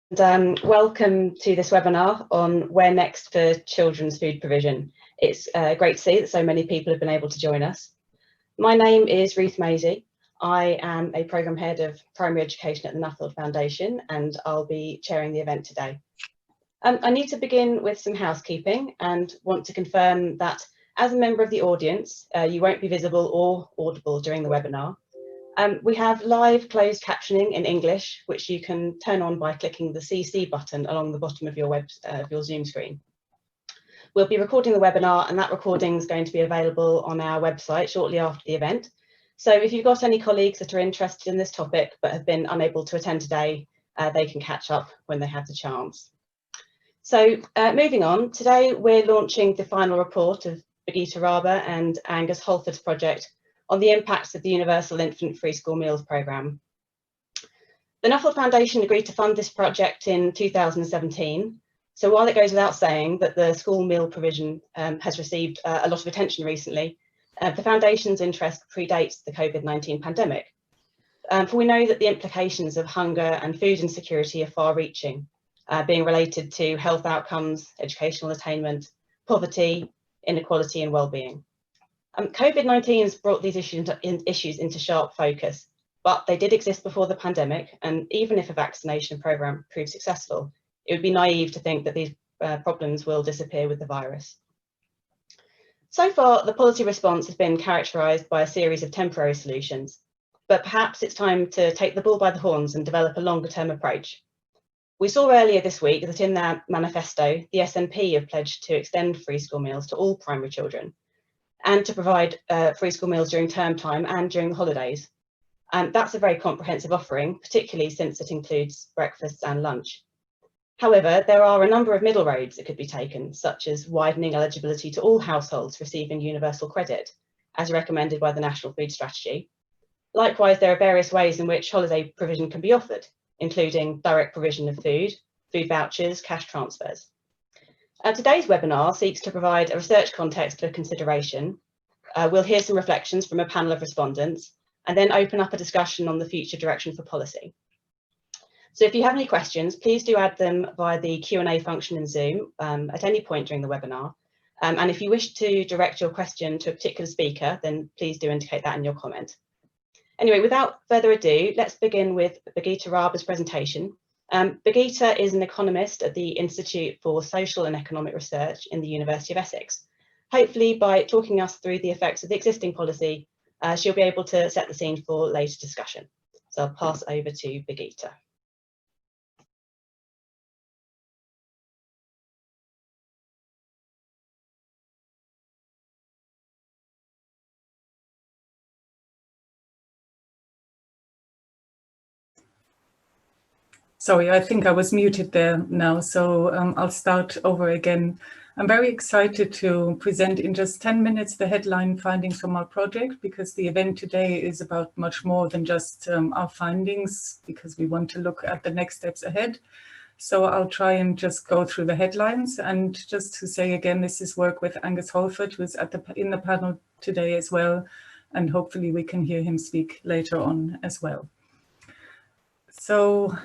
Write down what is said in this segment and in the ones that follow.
Welcome to this webinar on Where Next for Children's Food Provision. It's great to see that so many people have been able to join us. My name is Ruth Maisie. I am a Programme Head of Primary Education at the Nuffield Foundation, and I'll be chairing the event today. I need to begin with some housekeeping and want to confirm that as a member of the audience, you won't be visible or audible during the webinar. We have live closed captioning in English, which you can turn on by clicking the CC button along the bottom of your Zoom screen. We'll be recording the webinar, and that recording is going to be available on our website shortly after the event. So if you've got any colleagues that are interested in this topic but have been unable to attend today, they can catch up when they have the chance. So moving on, today we're launching the final report of Birgitta, Rabe and Angus Holford's project on the impacts of the Universal Infant Free School Meals Programme. The Nuffield Foundation agreed to fund this project in 2017. So while it goes without saying that the school meal provision has received a lot of attention recently, the Foundation's interest predates the COVID-19 pandemic. For we know that the implications of hunger and food insecurity are far-reaching, being related to health outcomes, educational attainment, poverty, inequality and well-being. COVID-19 has brought these issues into sharp focus, but they did exist before the pandemic, and even if a vaccination programme proves successful, it would be naive to think that these problems will disappear with the virus. So far, the policy response has been characterised by a series of temporary solutions, but perhaps it's time to take the bull by the horns and develop a longer-term approach. We saw earlier this week that in their manifesto, the SNP have pledged to extend free school meals to all primary children, and to provide free school meals during term time and during the holidays. That's a very comprehensive offering, particularly since it includes breakfasts and lunch. However, there are a number of middle roads that could be taken, such as widening eligibility to all households receiving universal credit, as recommended by the National Food Strategy. Likewise, there are various ways in which holiday provision can be offered, including direct provision of food, food vouchers, cash transfers. Today's webinar seeks to provide a research context for consideration. We'll hear some reflections from a panel of respondents and then open up a discussion on the future direction for policy. So if you have any questions, please do add them via the Q&A function in Zoom at any point during the webinar. And if you wish to direct your question to a particular speaker, then please do indicate that in your comment. Anyway, without further ado, let's begin with Birgitta Rabe's presentation. Birgitta is an economist at the Institute for Social and Economic Research in the University of Essex. Hopefully, by talking us through the effects of the existing policy, she'll be able to set the scene for later discussion. So I'll pass over to Birgitta. Sorry, I think I was muted there now, so I'll start over again. I'm very excited to present in just 10 minutes the headline findings from our project, because the event today is about much more than just our findings, because we want to look at the next steps ahead. So I'll try and just go through the headlines. And just to say again, this is work with Angus Holford, who's in the panel today as well, and hopefully we can hear him speak later on as well. So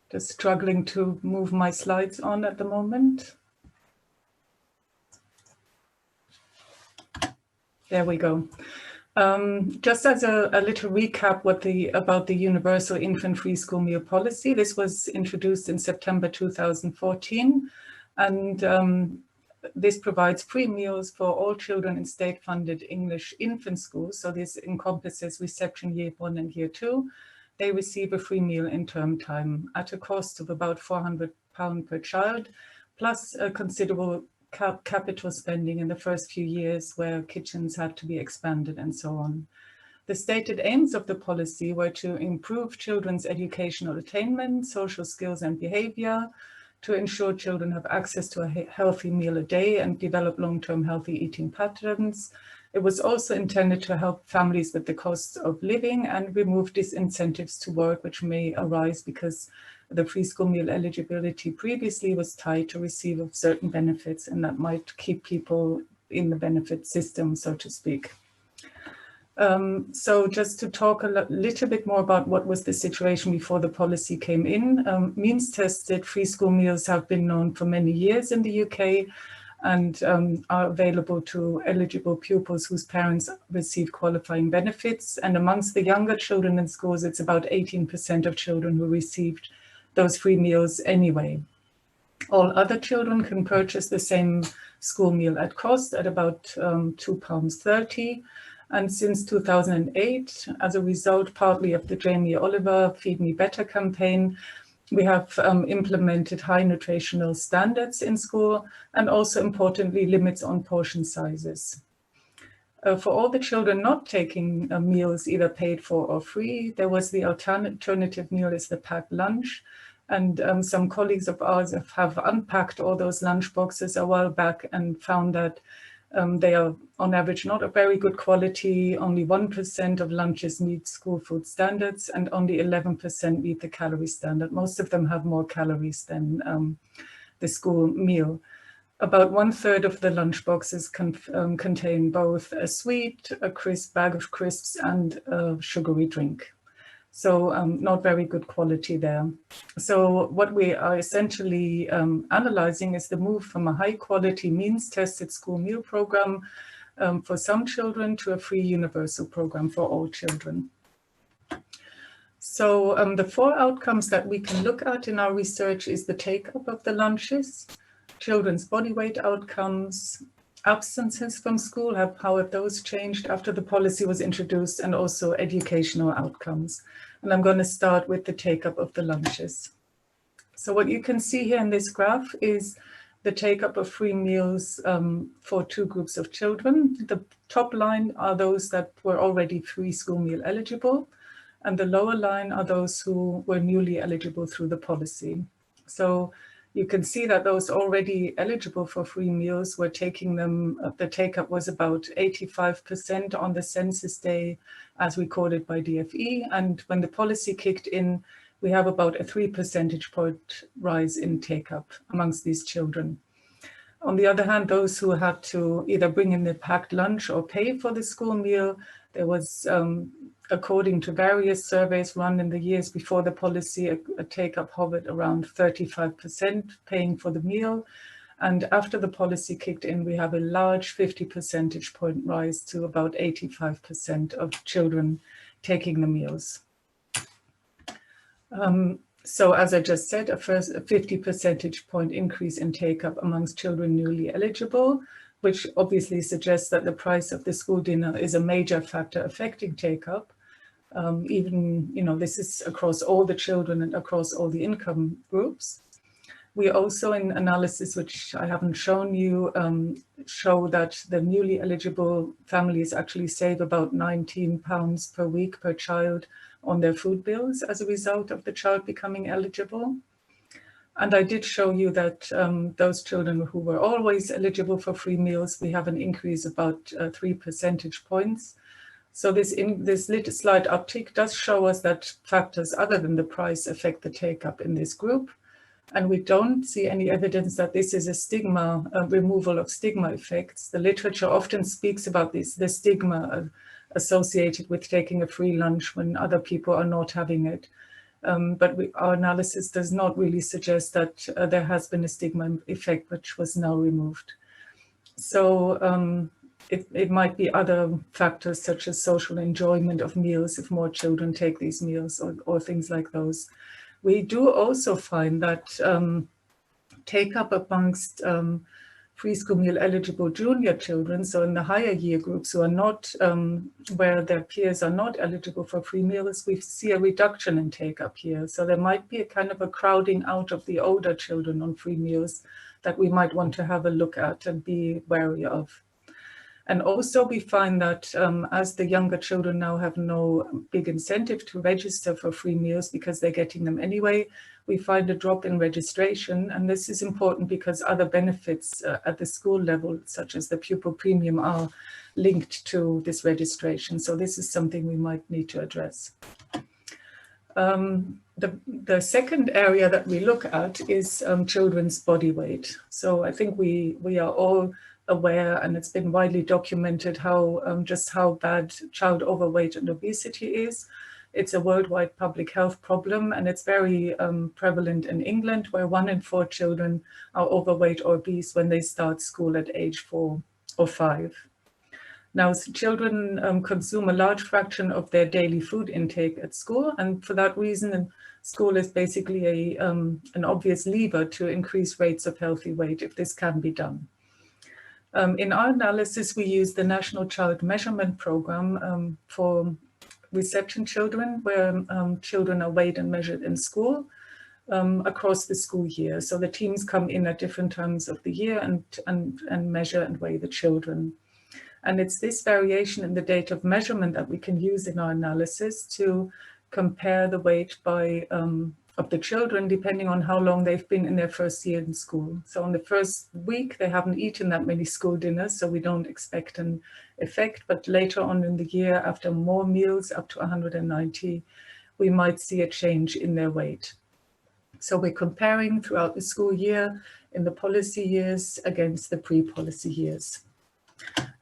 just struggling to move my slides on at the moment. There we go. Just as a little recap about the Universal Infant Free School Meal Policy, this was introduced in September 2014, and this provides free meals for all children in state-funded English infant schools. So this encompasses reception year 1 and year 2. They receive a free meal in term time at a cost of about £400 per child, plus a considerable capital spending in the first few years where kitchens had to be expanded and so on. The stated aims of the policy were to improve children's educational attainment, social skills and behavior, to ensure children have access to a healthy meal a day and develop long-term healthy eating patterns. It was also intended to help families with the cost of living and remove disincentives to work which may arise because the free school meal eligibility previously was tied to receive of certain benefits, and that might keep people in the benefit system, so to speak. So just to talk a little bit more about what was the situation before the policy came in, means-tested free school meals have been known for many years in the UK and are available to eligible pupils whose parents receive qualifying benefits. And amongst the younger children in schools, it's about 18% of children who received those free meals anyway. All other children can purchase the same school meal at cost at about £2.30. And since 2008, as a result partly of the Jamie Oliver Feed Me Better campaign, we have implemented high nutritional standards in school and also importantly limits on portion sizes. For all the children not taking meals either paid for or free, there was the alternative meal is the packed lunch. And some colleagues of ours have unpacked all those lunch boxes a while back and found that they are on average not of very good quality. Only 1% of lunches meet school food standards and only 11% meet the calorie standard. Most of them have more calories than the school meal. About 1/3 of the lunch boxes contain both a sweet, a crisp bag of crisps and a sugary drink. So not very good quality there. So what we are essentially analyzing is the move from a high quality means-tested school meal program for some children to a free universal program for all children. So the 4 outcomes that we can look at in our research is the take-up of the lunches, children's body weight outcomes, absences from school, how have those changed after the policy was introduced, and also educational outcomes. And I'm going to start with the take-up of the lunches. So what you can see here in this graph is the take-up of free meals for 2 groups of children. The top line are those that were already free school meal eligible, and the lower line are those who were newly eligible through the policy. So you can see that those already eligible for free meals were taking them, the take-up was about 85% on the census day as recorded by DFE. And when the policy kicked in, we have about a 3 percentage point rise in take-up amongst these children. On the other hand, those who had to either bring in the packed lunch or pay for the school meal, there was, according to various surveys run in the years before the policy, a take-up hovered around 35% paying for the meal. And after the policy kicked in, we have a large 50 percentage point rise to about 85% of children taking the meals. So as I just said, a 50 percentage point increase in take-up amongst children newly eligible, which obviously suggests that the price of the school dinner is a major factor affecting take-up. Even, this is across all the children and across all the income groups. We also, in analysis, which I haven't shown you, show that the newly eligible families actually save about £19 per week per child on their food bills as a result of the child becoming eligible. And I did show you that those children who were always eligible for free meals, we have an increase of about 3 percentage points. So this little slight uptick does show us that factors other than the price affect the take-up in this group. And we don't see any evidence that this is a stigma, removal of stigma effects. The literature often speaks about the stigma associated with taking a free lunch when other people are not having it. But our analysis does not really suggest that there has been a stigma effect which was now removed. So it might be other factors such as social enjoyment of meals if more children take these meals or things like those. We do also find that take-up amongst free school meal eligible junior children, so in the higher year groups who are not, where their peers are not eligible for free meals, we see a reduction in take-up here. So there might be a kind of a crowding out of the older children on free meals that we might want to have a look at and be wary of. And also we find that as the younger children now have no big incentive to register for free meals because they're getting them anyway, we find a drop in registration. And this is important because other benefits at the school level, such as the pupil premium, are linked to this registration. So this is something we might need to address. The second area that we look at is children's body weight. So I think we are all aware, and it's been widely documented how just how bad child overweight and obesity is. It's a worldwide public health problem, and it's very prevalent in England, where 1 in 4 children are overweight or obese when they start school at age 4 or 5. Now, children consume a large fraction of their daily food intake at school, and for that reason, school is basically an obvious lever to increase rates of healthy weight if this can be done. In our analysis, we use the National Child Measurement Program for reception children, where children are weighed and measured in school across the school year. So the teams come in at different times of the year and measure and weigh the children. And it's this variation in the date of measurement that we can use in our analysis to compare the weight of the children depending on how long they've been in their first year in school. So on the first week, they haven't eaten that many school dinners, so we don't expect an effect. But later on in the year, after more meals, up to 190, we might see a change in their weight. So we're comparing throughout the school year in the policy years against the pre-policy years.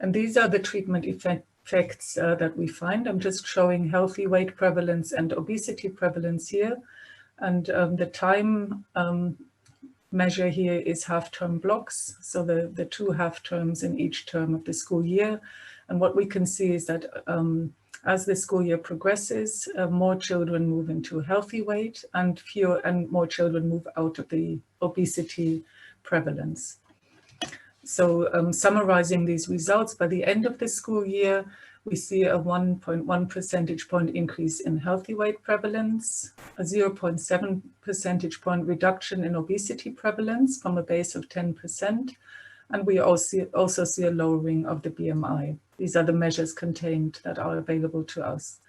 And these are the treatment effects that we find. I'm just showing healthy weight prevalence and obesity prevalence here. And the time measure here is half-term blocks, so the 2 half-terms in each term of the school year. And what we can see is that as the school year progresses, more children move into healthy weight and more children move out of the obesity prevalence. So summarizing these results, by the end of the school year, we see a 1.1 percentage point increase in healthy weight prevalence, a 0.7 percentage point reduction in obesity prevalence from a base of 10%, and we also see a lowering of the BMI. These are the measures contained that are available to us.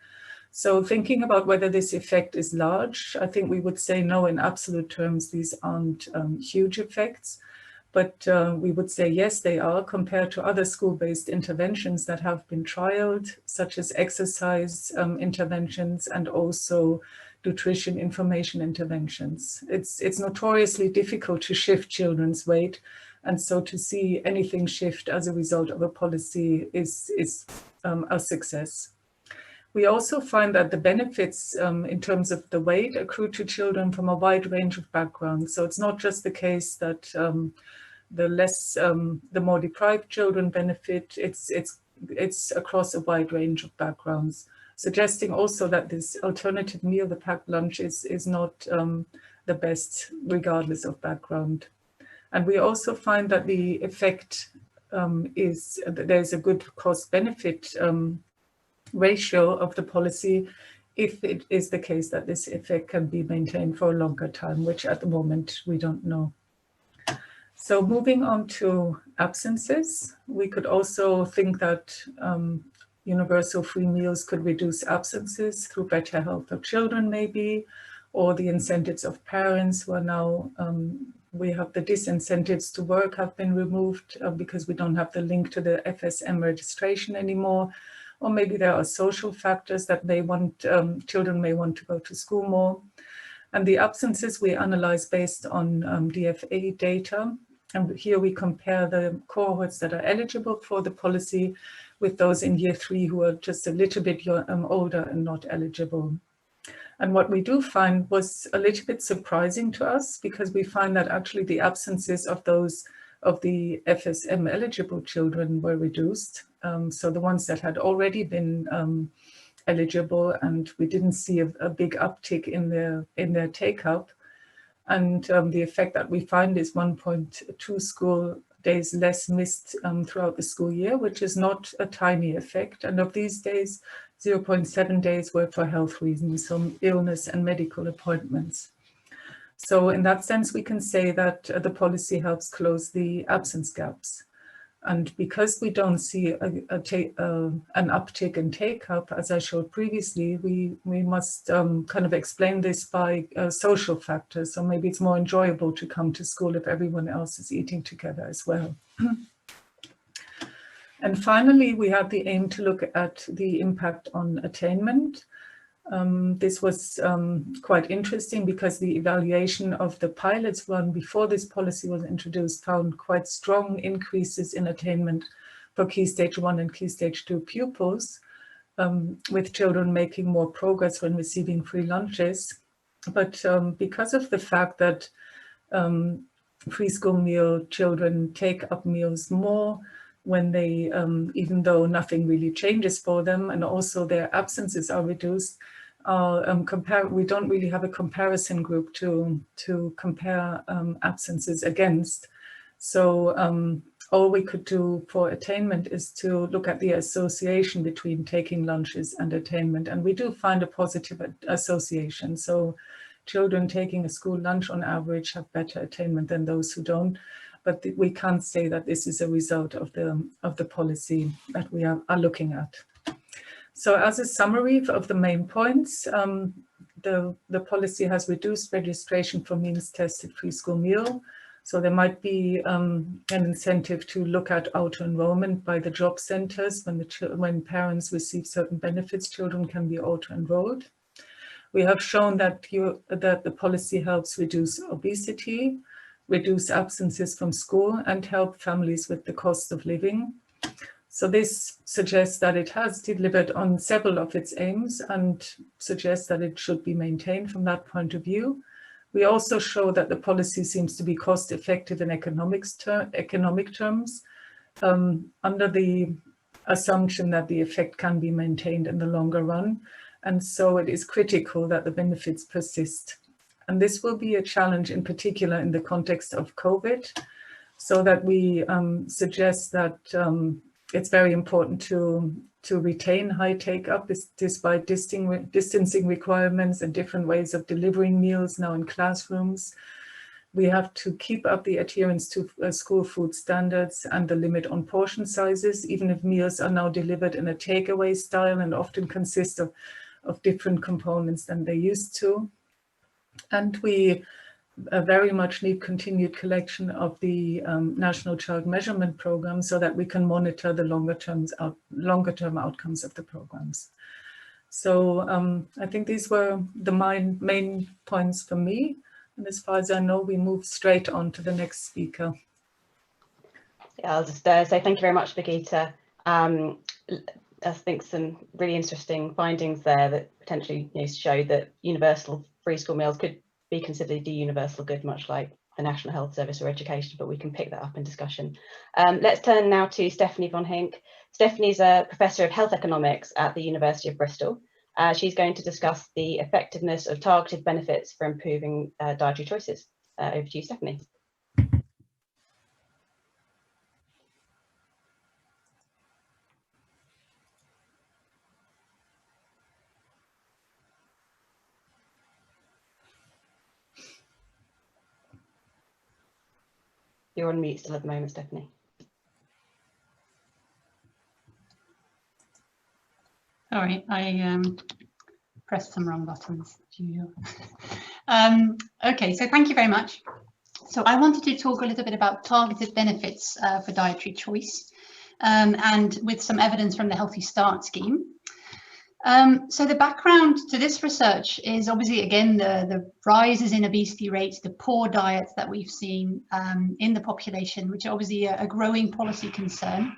So thinking about whether this effect is large, I think we would say no, in absolute terms, these aren't huge effects. But we would say, yes, they are compared to other school-based interventions that have been trialed, such as exercise interventions and also nutrition information interventions. It's notoriously difficult to shift children's weight. And so to see anything shift as a result of a policy is a success. We also find that the benefits in terms of the weight accrue to children from a wide range of backgrounds. So it's not just the case that the more deprived children benefit, it's across a wide range of backgrounds, suggesting also that this alternative meal, the packed lunch, is not the best regardless of background. And we also find that the effect is that there's a good cost-benefit ratio of the policy if it is the case that this effect can be maintained for a longer time, which at the moment we don't know. So moving on to absences, we could also think that universal free meals could reduce absences through better health of children maybe, or the incentives of parents who are now, we have the disincentives to work have been removed because we don't have the link to the FSM registration anymore. Or maybe there are social factors that children may want to go to school more. And the absences we analyze based on DFA data. And here we compare the cohorts that are eligible for the policy with those in year 3 who are just a little bit older and not eligible. And what we do find was a little bit surprising to us, because we find that actually the absences of the FSM eligible children were reduced. So the ones that had already been eligible, and we didn't see a big uptick in their take-up. And the effect that we find is 1.2 school days less missed throughout the school year, which is not a tiny effect. And of these days, 0.7 days were for health reasons, so illness and medical appointments. So in that sense, we can say that the policy helps close the absence gaps. And because we don't see an uptick in take-up, as I showed previously, we must kind of explain this by social factors. So maybe it's more enjoyable to come to school if everyone else is eating together as well. And finally, we had the aim to look at the impact on attainment. This was quite interesting because the evaluation of the pilots run before this policy was introduced found quite strong increases in attainment for Key Stage 1 and Key Stage 2 pupils, with children making more progress when receiving free lunches. But because of the fact that preschool meal children take up meals more when they, even though nothing really changes for them, and also their absences are reduced, we don't really have a comparison group to compare absences against. So all we could do for attainment is to look at the association between taking lunches and attainment, and we do find a positive association. So children taking a school lunch on average have better attainment than those who don't, but we can't say that this is a result of the policy that we are looking at. So as a summary of the main points, the policy has reduced registration for means-tested free school meal. So there might be an incentive to look at auto-enrollment by the job centres. When parents receive certain benefits, children can be auto-enrolled. We have shown that the policy helps reduce obesity, reduce absences from school, and help families with the cost of living. So this suggests that it has delivered on several of its aims and suggests that it should be maintained from that point of view. We also show that the policy seems to be cost effective in economic terms, under the assumption that the effect can be maintained in the longer run. And so it is critical that the benefits persist. And this will be a challenge in particular in the context of COVID, so that we suggest that it's very important to retain high take-up despite distancing requirements and different ways of delivering meals now in classrooms. We have to keep up the adherence to school food standards and the limit on portion sizes, even if meals are now delivered in a takeaway style and often consist of different components than they used to. And we very much need continued collection of the National Child Measurement Programme so that we can monitor the longer-term outcomes of the programs. So I think these were the main points for me. And as far as I know, we move straight on to the next speaker. Yeah, I'll just say thank you very much, Birgitta. I think some really interesting findings there that potentially show that universal free school meals could be considered a universal good, much like the National Health Service or education, but we can pick that up in discussion. Let's turn now to Stephanie von Hink. Stephanie's a professor of health economics at the University of Bristol. She's going to discuss the effectiveness of targeted benefits for improving dietary choices. Over to you, Stephanie. You're on mute still at the moment, Stephanie. Sorry, I pressed some wrong buttons. Okay, so thank you very much. So I wanted to talk a little bit about targeted benefits for dietary choice, and with some evidence from the Healthy Start scheme. So the background to this research is obviously, again, the rises in obesity rates, the poor diets that we've seen in the population, which are obviously a growing policy concern.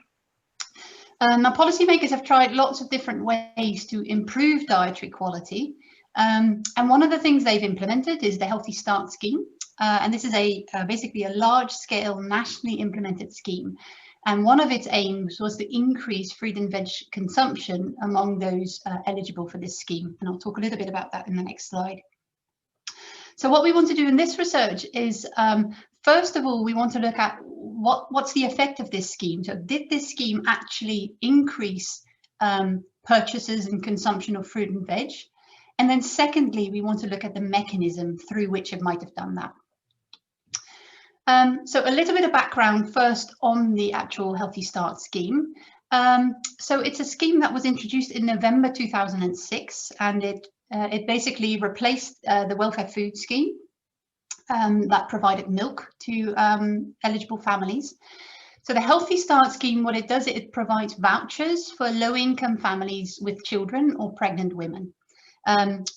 Now, policymakers have tried lots of different ways to improve dietary quality. And one of the things they've implemented is the Healthy Start scheme. And this is basically a large-scale nationally implemented scheme. And one of its aims was to increase fruit and veg consumption among those eligible for this scheme. And I'll talk a little bit about that in the next slide. So what we want to do in this research is, first of all, we want to look at what's the effect of this scheme. So did this scheme actually increase purchases and consumption of fruit and veg? And then secondly, we want to look at the mechanism through which it might have done that. So a little bit of background first on the actual Healthy Start scheme. So it's a scheme that was introduced in November 2006, and it basically replaced the welfare food scheme that provided milk to eligible families. So the Healthy Start scheme, what it does, it provides vouchers for low-income families with children or pregnant women.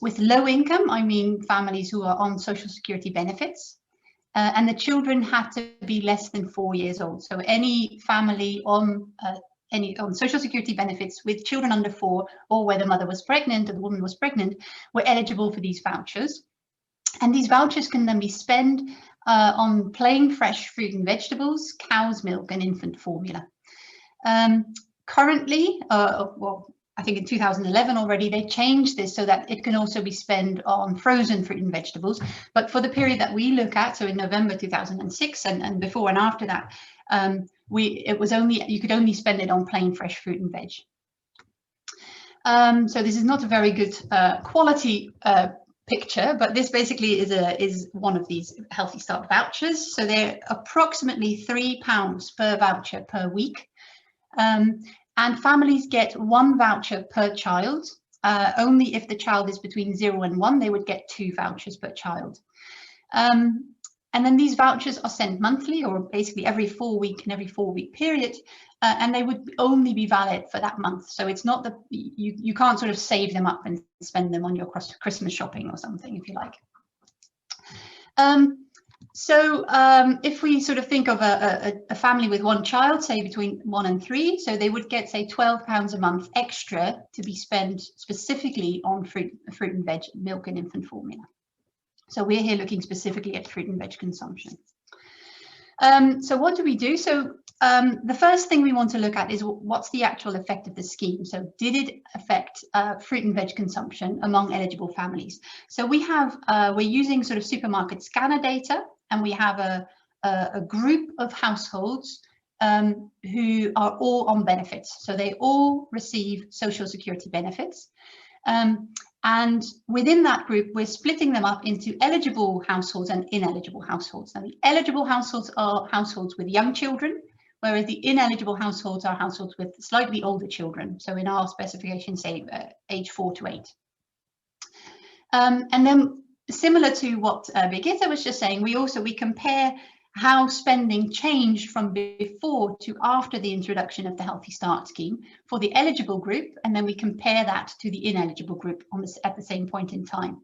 With low income, I mean families who are on social security benefits, and the children had to be less than 4 years old. So any family on social security benefits with children under 4, or where the mother was pregnant or the woman was pregnant, were eligible for these vouchers. And these vouchers can then be spent on plain fresh fruit and vegetables, cow's milk, and infant formula. Currently, well, I think in 2011 already, they changed this so that it can also be spent on frozen fruit and vegetables. But for the period that we look at, so in November 2006 and before and after that, you could only spend it on plain fresh fruit and veg. So this is not a very good quality picture, but this basically is one of these Healthy Start vouchers. So they're approximately £3 per voucher per week. And families get 1 voucher per child. Only if the child is between 0 and 1, they would get 2 vouchers per child. And then these vouchers are sent monthly, or basically every 4 week and every 4 week period, and they would only be valid for that month. So it's not you can't sort of save them up and spend them on your Christmas shopping or something, if you like. If we sort of think of a family with 1 child, say between 1 and 3, so they would get, say, £12 a month extra to be spent specifically on fruit and veg, milk and infant formula. So we're here looking specifically at fruit and veg consumption. So what do we do? So the first thing we want to look at is what's the actual effect of the scheme. So did it affect fruit and veg consumption among eligible families? So we're using sort of supermarket scanner data, and we have a group of households who are all on benefits. So they all receive social security benefits. And within that group, we're splitting them up into eligible households and ineligible households. Now, the eligible households are households with young children, whereas the ineligible households are households with slightly older children. So in our specification, say age 4 to 8. And then similar to what Birgitta was just saying, we compare how spending changed from before to after the introduction of the Healthy Start scheme for the eligible group, and then we compare that to the ineligible group at the same point in time.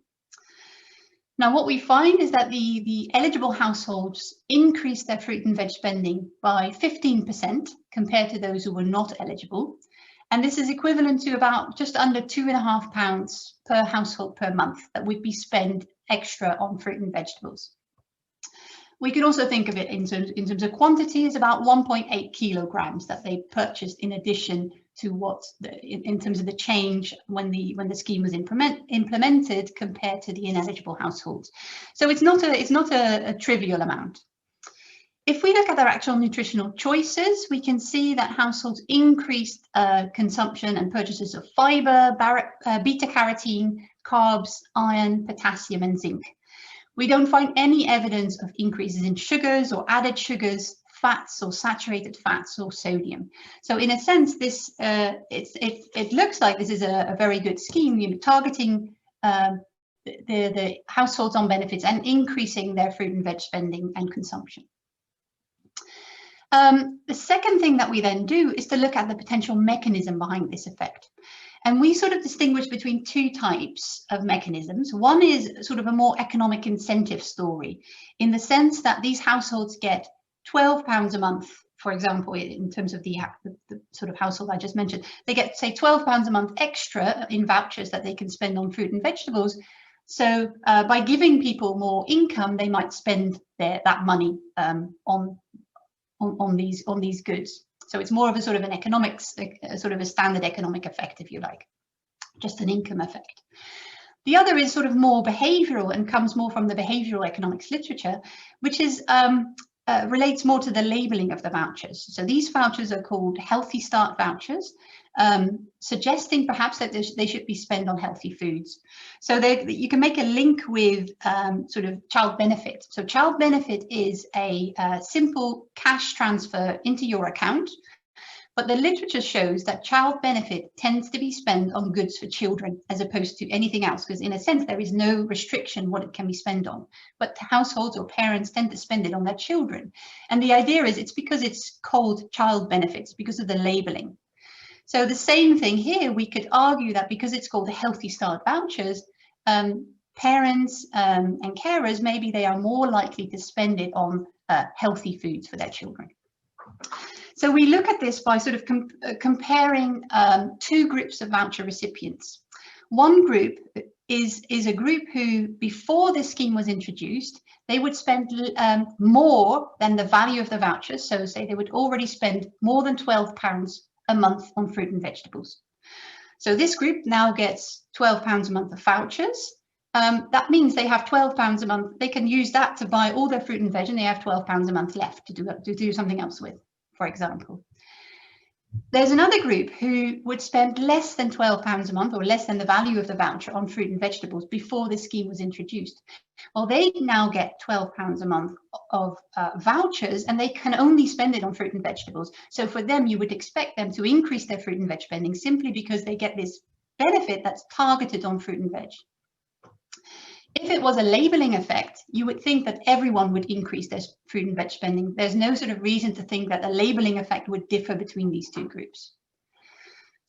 Now, what we find is that the eligible households increased their fruit and veg spending by 15% compared to those who were not eligible. And this is equivalent to about just under £2.50 per household per month that would be spent extra on fruit and vegetables. We can also think of it in terms of quantity, is about 1.8 kilograms that they purchased in addition to what in terms of the change when the scheme was implemented compared to the ineligible households. So it's not a trivial amount. If we look at their actual nutritional choices, we can see that households increased consumption and purchases of fiber, beta carotene, carbs, iron, potassium, and zinc. We don't find any evidence of increases in sugars or added sugars, fats or saturated fats or sodium. So in a sense, this it looks like this is a very good scheme, targeting the households on benefits and increasing their fruit and veg spending and consumption. The second thing that we then do is to look at the potential mechanism behind this effect. And we sort of distinguish between 2 types of mechanisms. One is sort of a more economic incentive story, in the sense that these households get £12 a month, for example, in terms of the sort of household I just mentioned. They get, say, £12 a month extra in vouchers that they can spend on fruit and vegetables. So by giving people more income, they might spend that money on these goods. So it's more of a sort of an economics, sort of a standard economic effect, if you like, just an income effect. The other is sort of more behavioral and comes more from the behavioral economics literature, which is relates more to the labeling of the vouchers. So these vouchers are called Healthy Start vouchers, suggesting perhaps that they should be spent on healthy foods. So you can make a link with sort of child benefit. So child benefit is a simple cash transfer into your account, but the literature shows that child benefit tends to be spent on goods for children as opposed to anything else, because in a sense there is no restriction what it can be spent on, but households or parents tend to spend it on their children. And the idea is it's because it's called child benefits, because of the labeling. So the same thing here, we could argue that because it's called the Healthy Start vouchers, parents and carers, maybe they are more likely to spend it on healthy foods for their children. So we look at this by sort of comparing two groups of voucher recipients. One group is a group who, before this scheme was introduced, they would spend more than the value of the vouchers. So say they would already spend more than £12 a month on fruit and vegetables. So this group now gets £12 a month of vouchers. That means they have £12 a month. They can use that to buy all their fruit and veg, and they have £12 a month left to do something else with, for example. There's another group who would spend less than £12 a month, or less than the value of the voucher, on fruit and vegetables before this scheme was introduced. Well, they now get £12 a month of vouchers, and they can only spend it on fruit and vegetables. So for them, you would expect them to increase their fruit and veg spending simply because they get this benefit that's targeted on fruit and veg. If it was a labelling effect, you would think that everyone would increase their fruit and veg spending. There's no sort of reason to think that a labelling effect would differ between these two groups.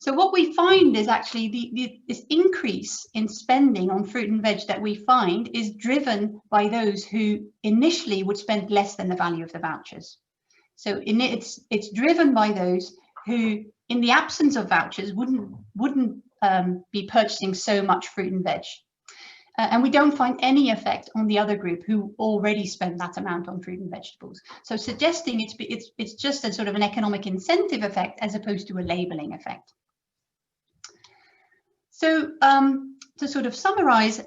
So what we find is actually this increase in spending on fruit and veg that we find is driven by those who initially would spend less than the value of the vouchers. So it's driven by those who, in the absence of vouchers, wouldn't be purchasing so much fruit and veg. And we don't find any effect on the other group who already spend that amount on fruit and vegetables. So suggesting it's just a sort of an economic incentive effect as opposed to a labelling effect. So to sort of summarize,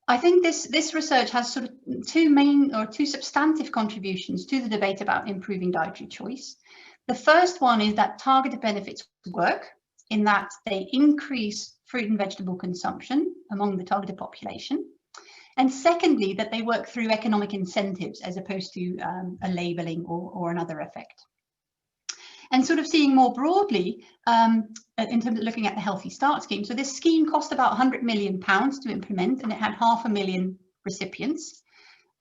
I think this research has sort of two substantive contributions to the debate about improving dietary choice. The first one is that targeted benefits work, in that they increase fruit and vegetable consumption among the targeted population. And secondly, that they work through economic incentives as opposed to a labelling or another effect. And sort of seeing more broadly, in terms of looking at the Healthy Start scheme, so this scheme cost about £100 million to implement, and it had 500,000 recipients.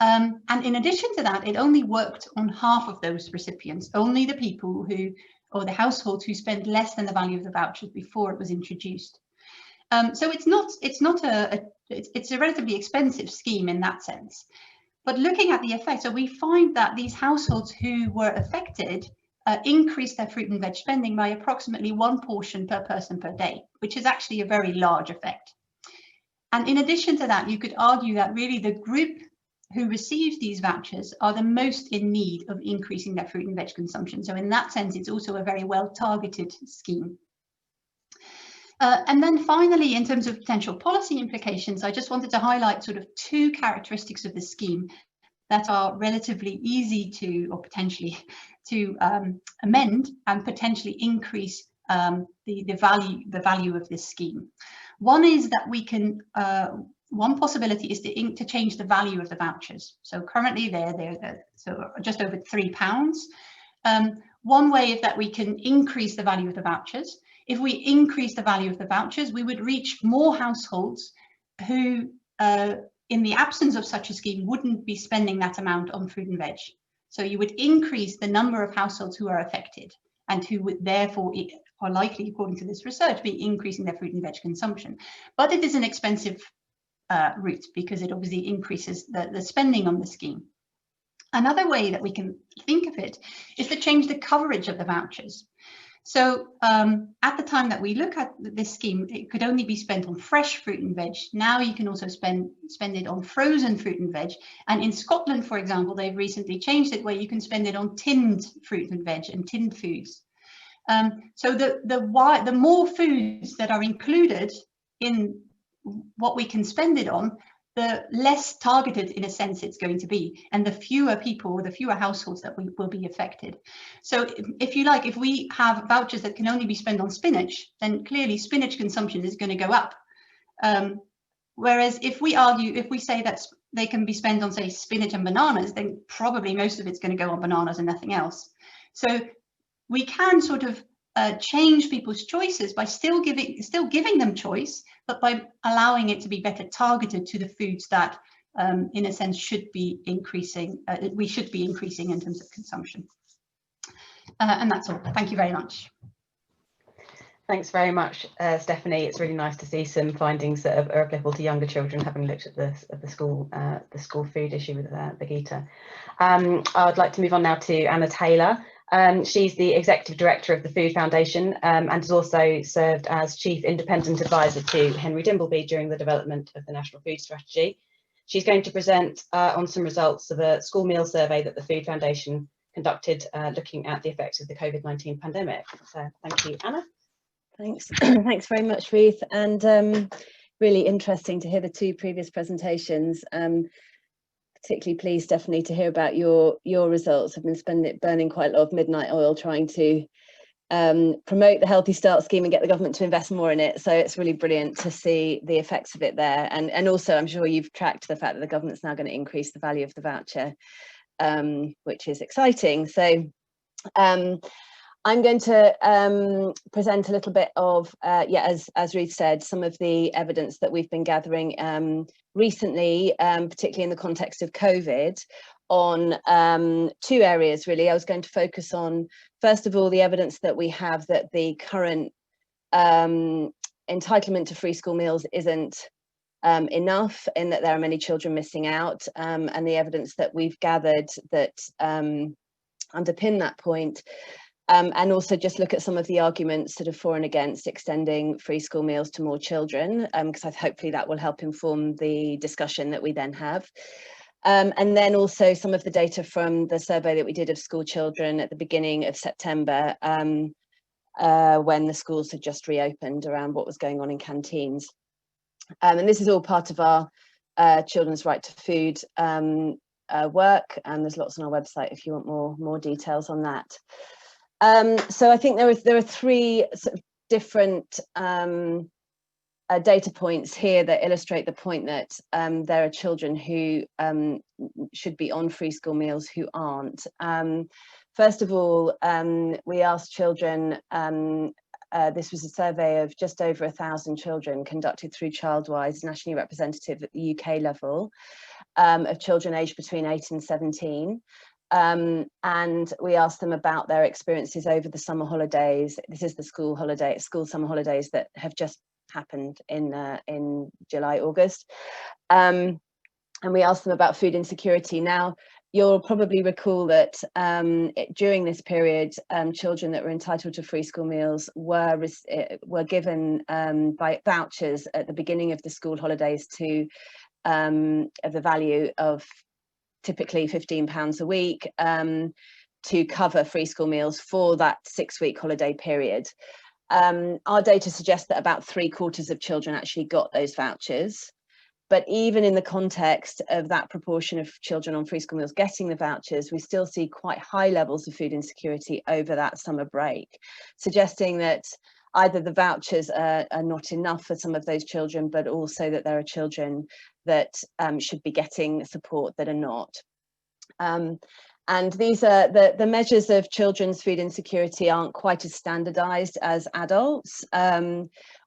And in addition to that, it only worked on half of those recipients, only the people who, or the households who spent less than the value of the vouchers before it was introduced. So it's a relatively expensive scheme in that sense. But looking at the effect, so we find that these households who were affected increased their fruit and veg spending by approximately 1 portion per person per day, which is actually a very large effect. And in addition to that, you could argue that really the group who receives these vouchers are the most in need of increasing their fruit and veg consumption. So in that sense, it's also a very well targeted scheme. And then finally, in terms of potential policy implications, I just wanted to highlight sort of two characteristics of the scheme that are relatively easy to, or potentially to amend and potentially increase the value of this scheme. One is that we can, one possibility is to change the value of the vouchers. So currently they're so just over £3. One way is that we can increase the value of the vouchers. If we increase the value of the vouchers, we would reach more households who, in the absence of such a scheme, wouldn't be spending that amount on fruit and veg. So you would increase the number of households who are affected and who would therefore are likely, according to this research, be increasing their fruit and veg consumption. But it is an expensive route because it obviously increases the spending on the scheme. Another way that we can think of it is to change the coverage of the vouchers. So at the time that we look at this scheme, it could only be spent on fresh fruit and veg. Now you can also spend it on frozen fruit and veg. And in Scotland, for example, they've recently changed it where you can spend it on tinned fruit and veg and tinned foods. So the more foods that are included in what we can spend it on, the less targeted, in a sense, it's going to be, and the fewer people, the fewer households that will be affected. So if you like, if we have vouchers that can only be spent on spinach, then clearly spinach consumption is going to go up. Whereas if we say that they can be spent on, say, spinach and bananas, then probably most of it's going to go on bananas and nothing else. So we can sort of change people's choices by still giving them choice, but by allowing it to be better targeted to the foods that, in a sense, should be increasing. We should be increasing in terms of consumption. And that's all. Thank you very much. Thanks very much, Stephanie. It's really nice to see some findings that are applicable to younger children, having looked at the school food issue with Birgitta. I would like to move on now to Anna Taylor. She's the Executive Director of the Food Foundation and has also served as Chief Independent Advisor to Henry Dimbleby during the development of the National Food Strategy. She's going to present on some results of a school meal survey that the Food Foundation conducted looking at the effects of the COVID-19 pandemic. So thank you, Anna. Thanks. Thanks very much, Ruth. And really interesting to hear the two previous presentations. Particularly pleased, Stephanie, to hear about your results. I've been burning quite a lot of midnight oil trying to promote the Healthy Start scheme and get the government to invest more in it. So it's really brilliant to see the effects of it there. And also, I'm sure you've tracked the fact that the government's now going to increase the value of the voucher, which is exciting. So I'm going to present a little bit of, as Ruth said, some of the evidence that we've been gathering recently, particularly in the context of COVID, on two areas, really. I was going to focus on, first of all, the evidence that we have that the current entitlement to free school meals isn't enough, in that there are many children missing out, and the evidence that we've gathered that underpin that point. And also just look at some of the arguments sort of for and against extending free school meals to more children, because hopefully that will help inform the discussion that we then have. And then also some of the data from the survey that we did of school children at the beginning of September, when the schools had just reopened, around what was going on in canteens. And this is all part of our Children's Right to Food work, and there's lots on our website if you want more details on that. So I think there are three sort of different data points here that illustrate the point that there are children who should be on free school meals who aren't. First of all, we asked children, this was a survey of just over 1,000 children conducted through Childwise, nationally representative at the UK level, of children aged between 8 and 17. And we asked them about their experiences over the summer holidays. This is the school summer holidays that have just happened in July, August. And we asked them about food insecurity. Now, you'll probably recall that during this period, children that were entitled to free school meals were given by vouchers at the beginning of the school holidays to of the value of typically £15 a week to cover free school meals for that 6-week holiday period. Our data suggests that about 3/4 of children actually got those vouchers. But even in the context of that proportion of children on free school meals getting the vouchers, we still see quite high levels of food insecurity over that summer break, suggesting that either the vouchers are not enough for some of those children, but also that there are children that should be getting support that are not. And these are the measures of children's food insecurity aren't quite as standardized as adults.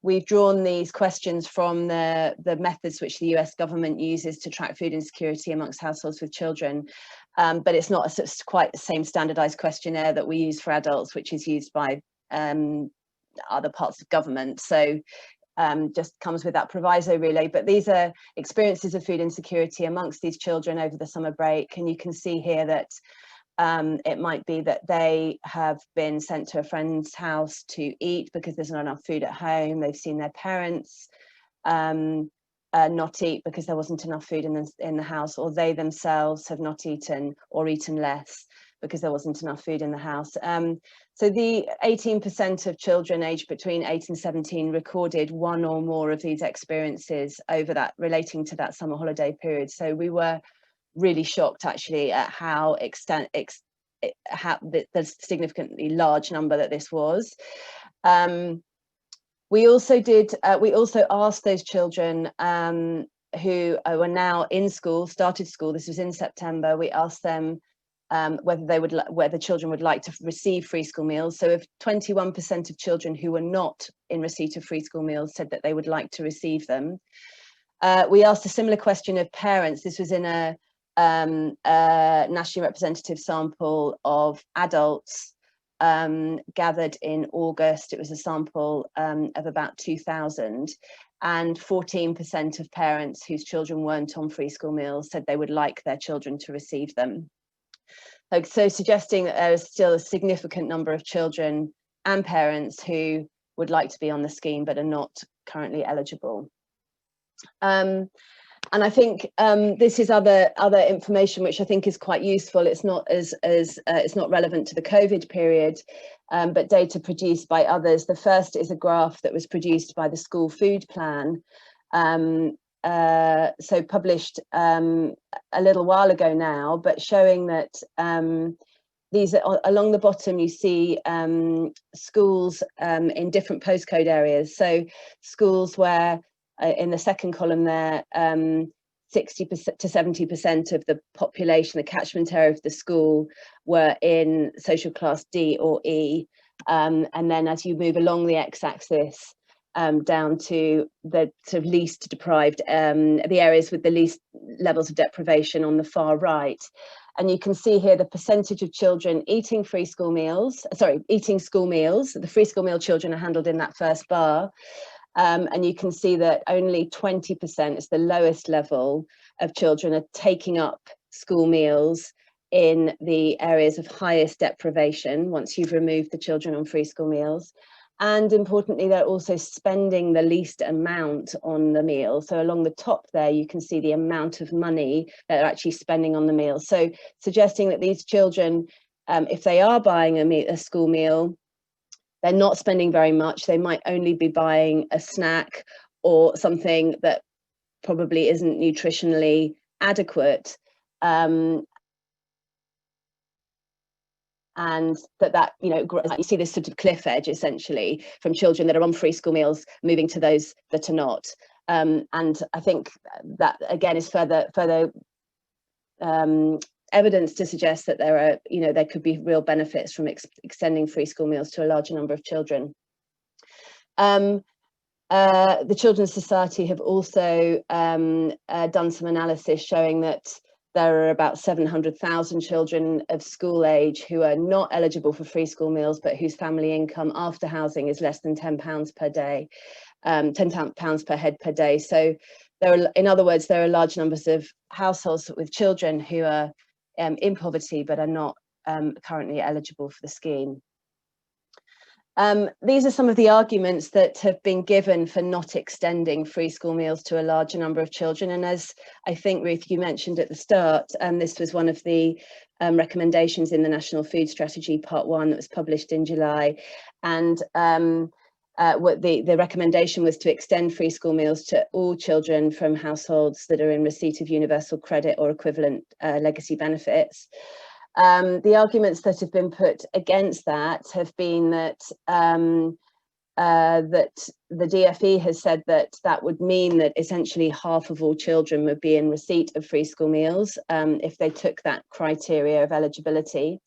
We've drawn these questions from the methods which the US government uses to track food insecurity amongst households with children, but it's not quite the same standardized questionnaire that we use for adults, which is used by other parts of government. So just comes with that proviso, really. But these are experiences of food insecurity amongst these children over the summer break, and you can see here that it might be that they have been sent to a friend's house to eat because there's not enough food at home. They've seen their parents not eat because there wasn't enough food in the house, or they themselves have not eaten or eaten less because there wasn't enough food in the house. So the 18% of children aged between 8 and 17 recorded one or more of these experiences over that, relating to that summer holiday period. So we were really shocked actually at how the significantly large number that this was. We also asked those children who were now in school, started school, this was in September. We asked them whether children would like to receive free school meals. So if 21% of children who were not in receipt of free school meals said that they would like to receive them. We asked a similar question of parents. This was in a nationally representative sample of adults gathered in August. It was a sample of about 2,000, and 14% of parents whose children weren't on free school meals said they would like their children to receive them. So suggesting that there is still a significant number of children and parents who would like to be on the scheme but are not currently eligible. And I think this is other information which I think is quite useful. It's not it's not relevant to the COVID period, but data produced by others. The first is a graph that was produced by the School Food Plan, so published a little while ago now, but showing that these are, along the bottom you see schools in different postcode areas. So schools where in the second column there, 60% to 70% of the population, the catchment area of the school, were in social class D or E. And then as you move along the x-axis down to the sort of least deprived, the areas with the least levels of deprivation on the far right. And you can see here the percentage of children eating school meals. The free school meal children are handled in that first bar. And you can see that only 20% is the lowest level of children are taking up school meals in the areas of highest deprivation once you've removed the children on free school meals. And importantly, they're also spending the least amount on the meal. So along the top there, you can see the amount of money that they're actually spending on the meal. So suggesting that these children, if they are buying a school meal, they're not spending very much. They might only be buying a snack or something that probably isn't nutritionally adequate. And that you know, you see this sort of cliff edge essentially from children that are on free school meals moving to those that are not. And I think that again is further evidence to suggest that there could be real benefits from extending free school meals to a larger number of children. The Children's Society have also done some analysis showing that there are about 700,000 children of school age who are not eligible for free school meals, but whose family income after housing is less than £10 per day, £10 per head per day. So in other words, there are large numbers of households with children who are in poverty but are not currently eligible for the scheme. These are some of the arguments that have been given for not extending free school meals to a larger number of children. And as I think, Ruth, you mentioned at the start, this was one of the recommendations in the National Food Strategy Part 1 that was published in July. And what the recommendation was to extend free school meals to all children from households that are in receipt of universal credit or equivalent legacy benefits. The arguments that have been put against that have been that that the DFE has said that would mean that essentially half of all children would be in receipt of free school meals if they took that criteria of eligibility.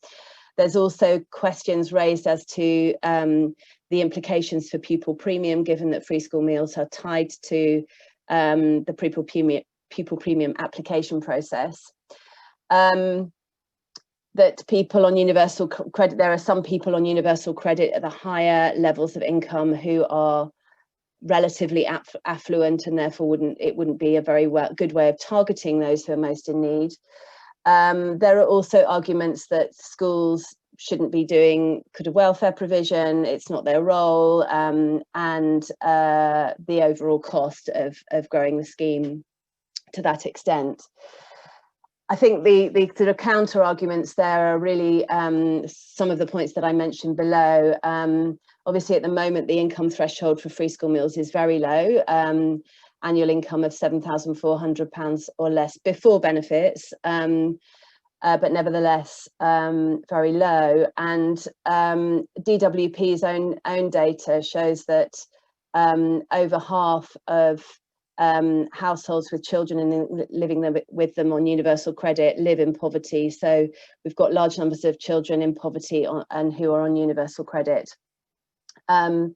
There's also questions raised as to the implications for pupil premium, given that free school meals are tied to the pupil premium application process. That people on universal credit, there are some people on universal credit at the higher levels of income who are relatively affluent, and therefore it wouldn't be a very good way of targeting those who are most in need. There are also arguments that schools shouldn't be doing welfare provision, it's not their role, and the overall cost of growing the scheme to that extent. I think the sort of counter arguments there are really some of the points that I mentioned below. Obviously, at the moment, the income threshold for free school meals is very low, annual income of £7,400 or less before benefits, but nevertheless very low. And DWP's own data shows that over half of households with children living with them on universal credit live in poverty. So we've got large numbers of children in poverty and who are on universal credit. And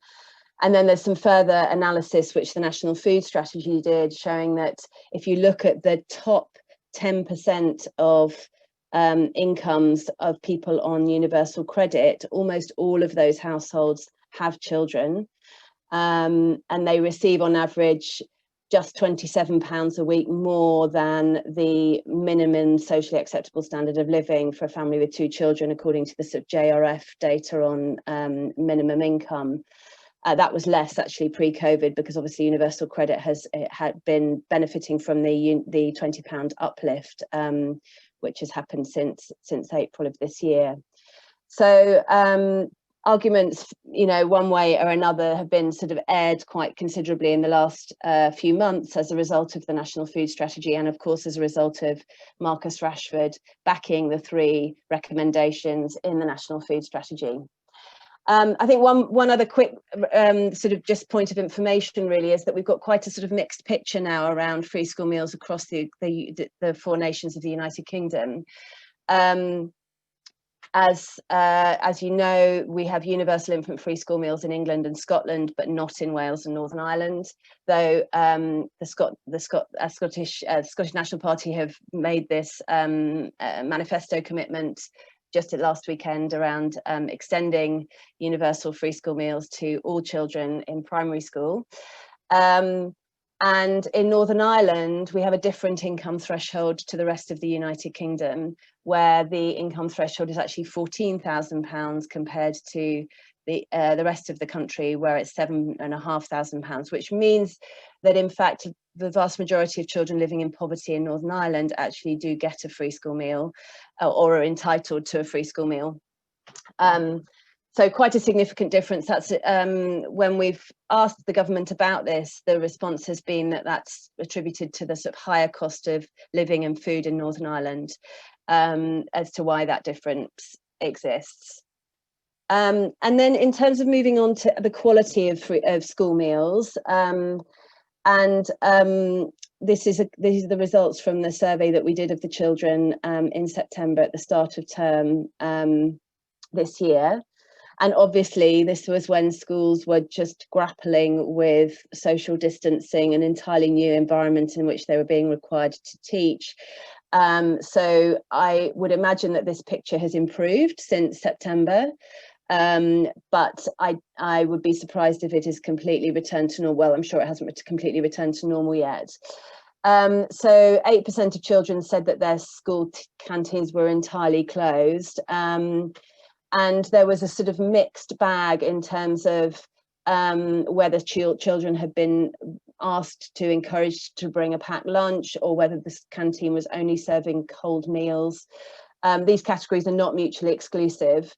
then there's some further analysis which the National Food Strategy did, showing that if you look at the top 10% of incomes of people on universal credit, almost all of those households have children, and they receive on average just £27 a week more than the minimum socially acceptable standard of living for a family with 2 children, according to the sort of JRF data on minimum income. That was less actually pre-COVID, because obviously universal credit had been benefiting from the £20 uplift, which has happened since April of this year. So arguments, one way or another have been sort of aired quite considerably in the last few months as a result of the National Food Strategy, and of course as a result of Marcus Rashford backing the 3 recommendations in the National Food Strategy. I think one other quick sort of just point of information really is that we've got quite a sort of mixed picture now around free school meals across the 4 nations of the United Kingdom. As you know, we have universal infant free school meals in England and Scotland, but not in Wales and Northern Ireland. Though the Scottish National Party have made this manifesto commitment just last weekend around extending universal free school meals to all children in primary school. And in Northern Ireland, we have a different income threshold to the rest of the United Kingdom, where the income threshold is actually £14,000 compared to the rest of the country, where it's £7,500, which means that in fact the vast majority of children living in poverty in Northern Ireland actually do get a free school meal or are entitled to a free school meal. So quite a significant difference. That's when we've asked the government about this, the response has been that that's attributed to the sort of higher cost of living and food in Northern Ireland, as to why that difference exists. And then in terms of moving on to the quality of school meals, these are the results from the survey that we did of the children in September at the start of term this year. And obviously this was when schools were just grappling with social distancing, an entirely new environment in which they were being required to teach. So I would imagine that this picture has improved since September. But I would be surprised if it is completely returned to normal. Well, I'm sure it hasn't completely returned to normal yet. So 8% of children said that their school canteens were entirely closed. And there was a sort of mixed bag in terms of whether children had been asked to encouraged to bring a packed lunch, or whether the canteen was only serving cold meals. These categories are not mutually exclusive.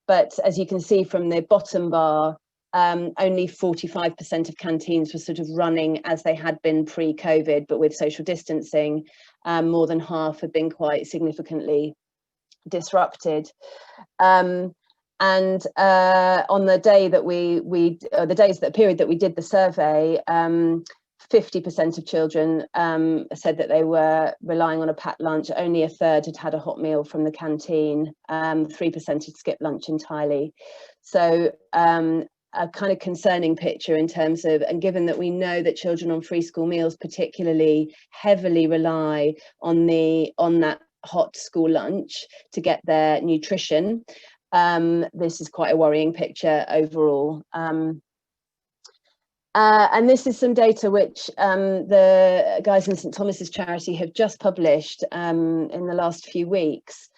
But as you can see from the bottom bar, only 45% of canteens were sort of running as they had been pre-COVID, but with social distancing, more than half had been quite significantly disrupted. And on the day that the period that we did the survey, 50% of children said that they were relying on a packed lunch. Only a third had had a hot meal from the canteen. 3% had skipped lunch entirely. So a kind of concerning picture in terms of, and given that we know that children on free school meals particularly heavily rely on that hot school lunch to get their nutrition, this is quite a worrying picture overall. And this is some data which the guys in St Thomas's charity have just published in the last few weeks,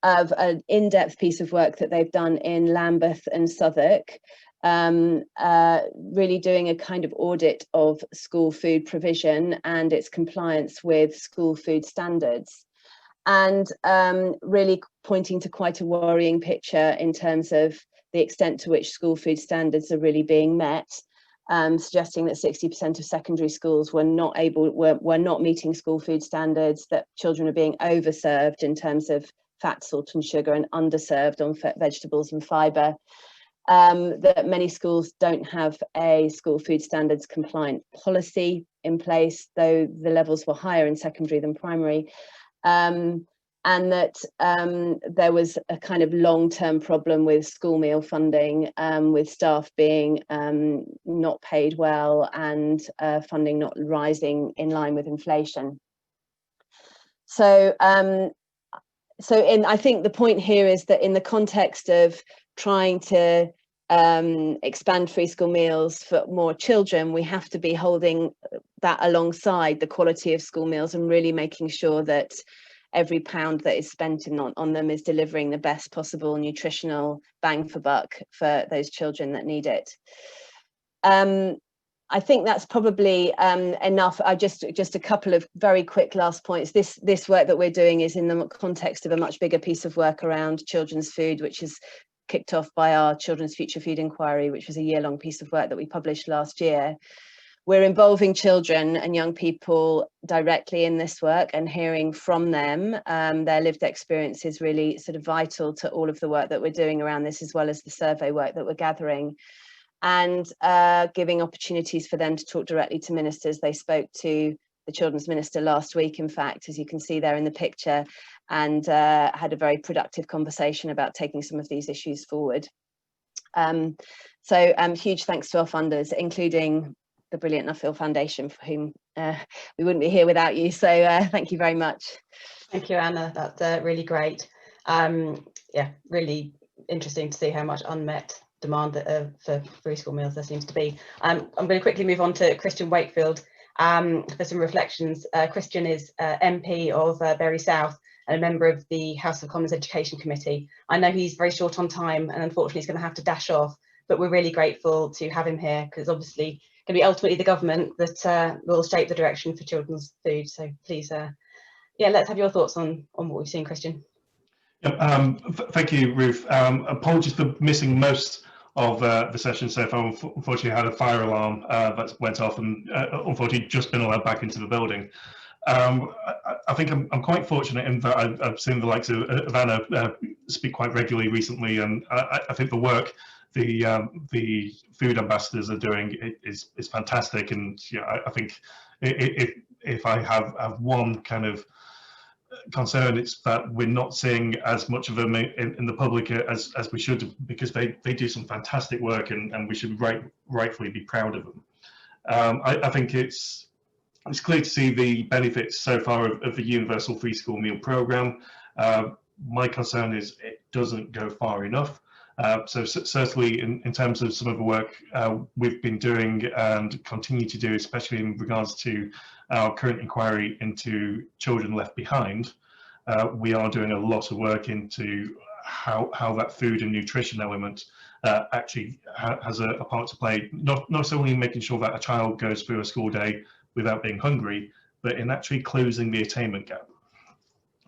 of an in-depth piece of work that they've done in Lambeth and Southwark, really doing a kind of audit of school food provision and its compliance with school food standards, and really pointing to quite a worrying picture in terms of the extent to which school food standards are really being met. Suggesting that 60% of secondary schools were not meeting school food standards, that children are being overserved in terms of fat, salt and sugar, and underserved on vegetables and fibre. That many schools don't have a school food standards compliant policy in place, though the levels were higher in secondary than primary. And that there was a kind of long-term problem with school meal funding, with staff being not paid well, and funding not rising in line with inflation. So I think the point here is that in the context of trying to expand free school meals for more children, we have to be holding that alongside the quality of school meals and really making sure that every pound that is spent on them is delivering the best possible nutritional bang for buck for those children that need it. I think that's probably enough. Just a couple of very quick last points. This work that we're doing is in the context of a much bigger piece of work around children's food, which is kicked off by our Children's Future Food Inquiry, which was a year-long piece of work that we published last year. We're involving children and young people directly in this work and hearing from them. Their lived experience is really sort of vital to all of the work that we're doing around this, as well as the survey work that we're gathering, and giving opportunities for them to talk directly to ministers. They spoke to the Children's Minister last week, in fact, as you can see there in the picture, and had a very productive conversation about taking some of these issues forward. Huge thanks to our funders, including the brilliant Nuffield Foundation, for whom we wouldn't be here without you. So thank you very much. Thank you, Anna. That's really great. Yeah, really interesting to see how much unmet demand for free school meals there seems to be. I'm going to quickly move on to Christian Wakefield for some reflections. Christian is MP of Bury South and a member of the House of Commons Education Committee. I know he's very short on time and unfortunately he's going to have to dash off, but we're really grateful to have him here because obviously it's going to be ultimately the government that will shape the direction for children's food. So please, yeah, let's have your thoughts on what we've seen, Christian. Thank you, Ruth. Apologies for missing most of the session so far. Unfortunately, I had a fire alarm that went off and unfortunately just been allowed back into the building. I think I'm quite fortunate in that I've seen the likes of Anna speak quite regularly recently, and I think the work the food ambassadors are doing is fantastic. And I think if I have one kind of concern, it's that we're not seeing as much of them in the public as we should, because they do some fantastic work and we should rightfully be proud of them. I think it's clear to see the benefits so far of the universal free school meal programme. My concern is it doesn't go far enough. So certainly in terms of some of the work we've been doing and continue to do, especially in regards to our current inquiry into children left behind, we are doing a lot of work into how that food and nutrition element actually has a part to play, not only in making sure that a child goes through a school day without being hungry, but in actually closing the attainment gap.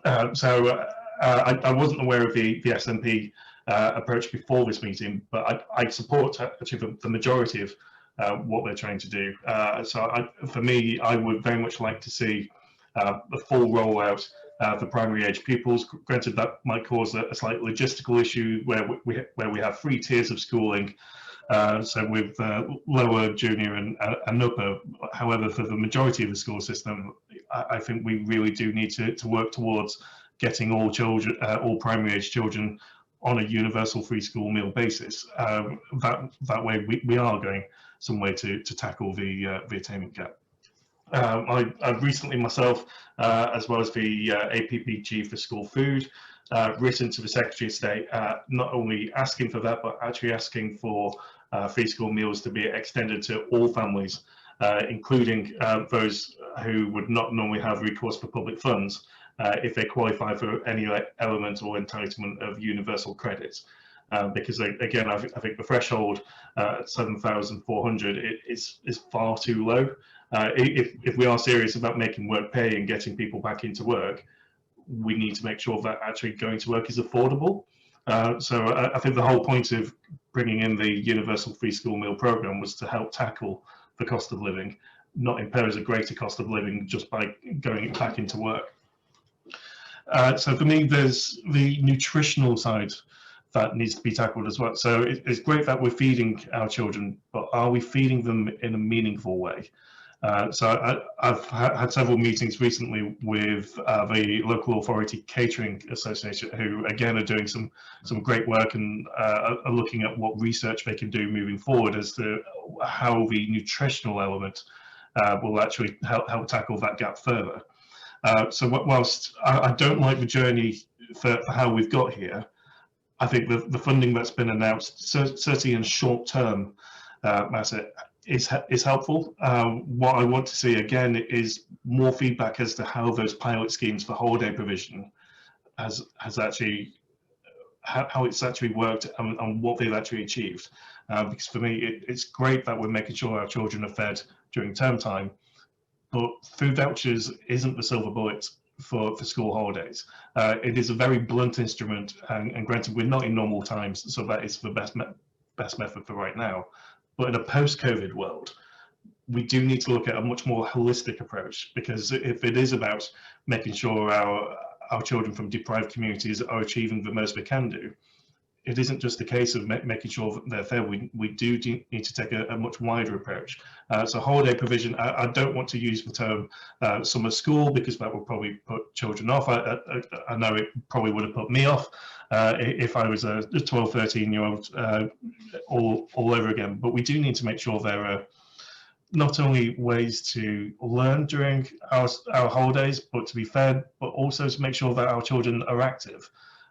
I wasn't aware of the SNP approach before this meeting, but I support actually the majority of what they're trying to do. For me, I would very much like to see the full rollout for primary age pupils. Granted, that might cause a slight logistical issue where we have 3 tiers of schooling, so with lower, junior and upper. However, for the majority of the school system, I think we really do need to work towards getting all children, all primary age children, on a universal free school meal basis. That way we are going some way to tackle the attainment gap. I've recently myself, as well as the APPG for school food, written to the Secretary of State, not only asking for that, but actually asking for free school meals to be extended to all families, including those who would not normally have recourse for public funds, if they qualify for any element or entitlement of universal credits. Because again, I think the threshold at 7,400 is far too low. If we are serious about making work pay and getting people back into work, we need to make sure that actually going to work is affordable. So I think the whole point of bringing in the universal free school meal programme was to help tackle the cost of living, not impose a greater cost of living just by going back into work. So for me, there's the nutritional side that needs to be tackled as well. So it's great that we're feeding our children, but are we feeding them in a meaningful way? So I've had several meetings recently with the local authority catering association, who again are doing some great work and are looking at what research they can do moving forward as to how the nutritional element will actually help tackle that gap further. So whilst I don't like the journey for how we've got here. I think the funding that's been announced, certainly in short term matter, is helpful. What I want to see again is more feedback as to how those pilot schemes for holiday provision has actually, how it's actually worked and what they've actually achieved. Because for me, it's great that we're making sure our children are fed during term time, but food vouchers isn't the silver bullet for school holidays. It is a very blunt instrument, and granted, we're not in normal times, so that is the best method for right now. But in a post-COVID world, we do need to look at a much more holistic approach, because if it is about making sure our children from deprived communities are achieving the most they can do, it isn't just a case of making sure that they're fair. We do need to take a much wider approach. So holiday provision, I don't want to use the term summer school, because that will probably put children off. I know it probably would have put me off if I was a 12, 13-year-old all over again. But we do need to make sure there are not only ways to learn during our holidays, but to be fed, but also to make sure that our children are active.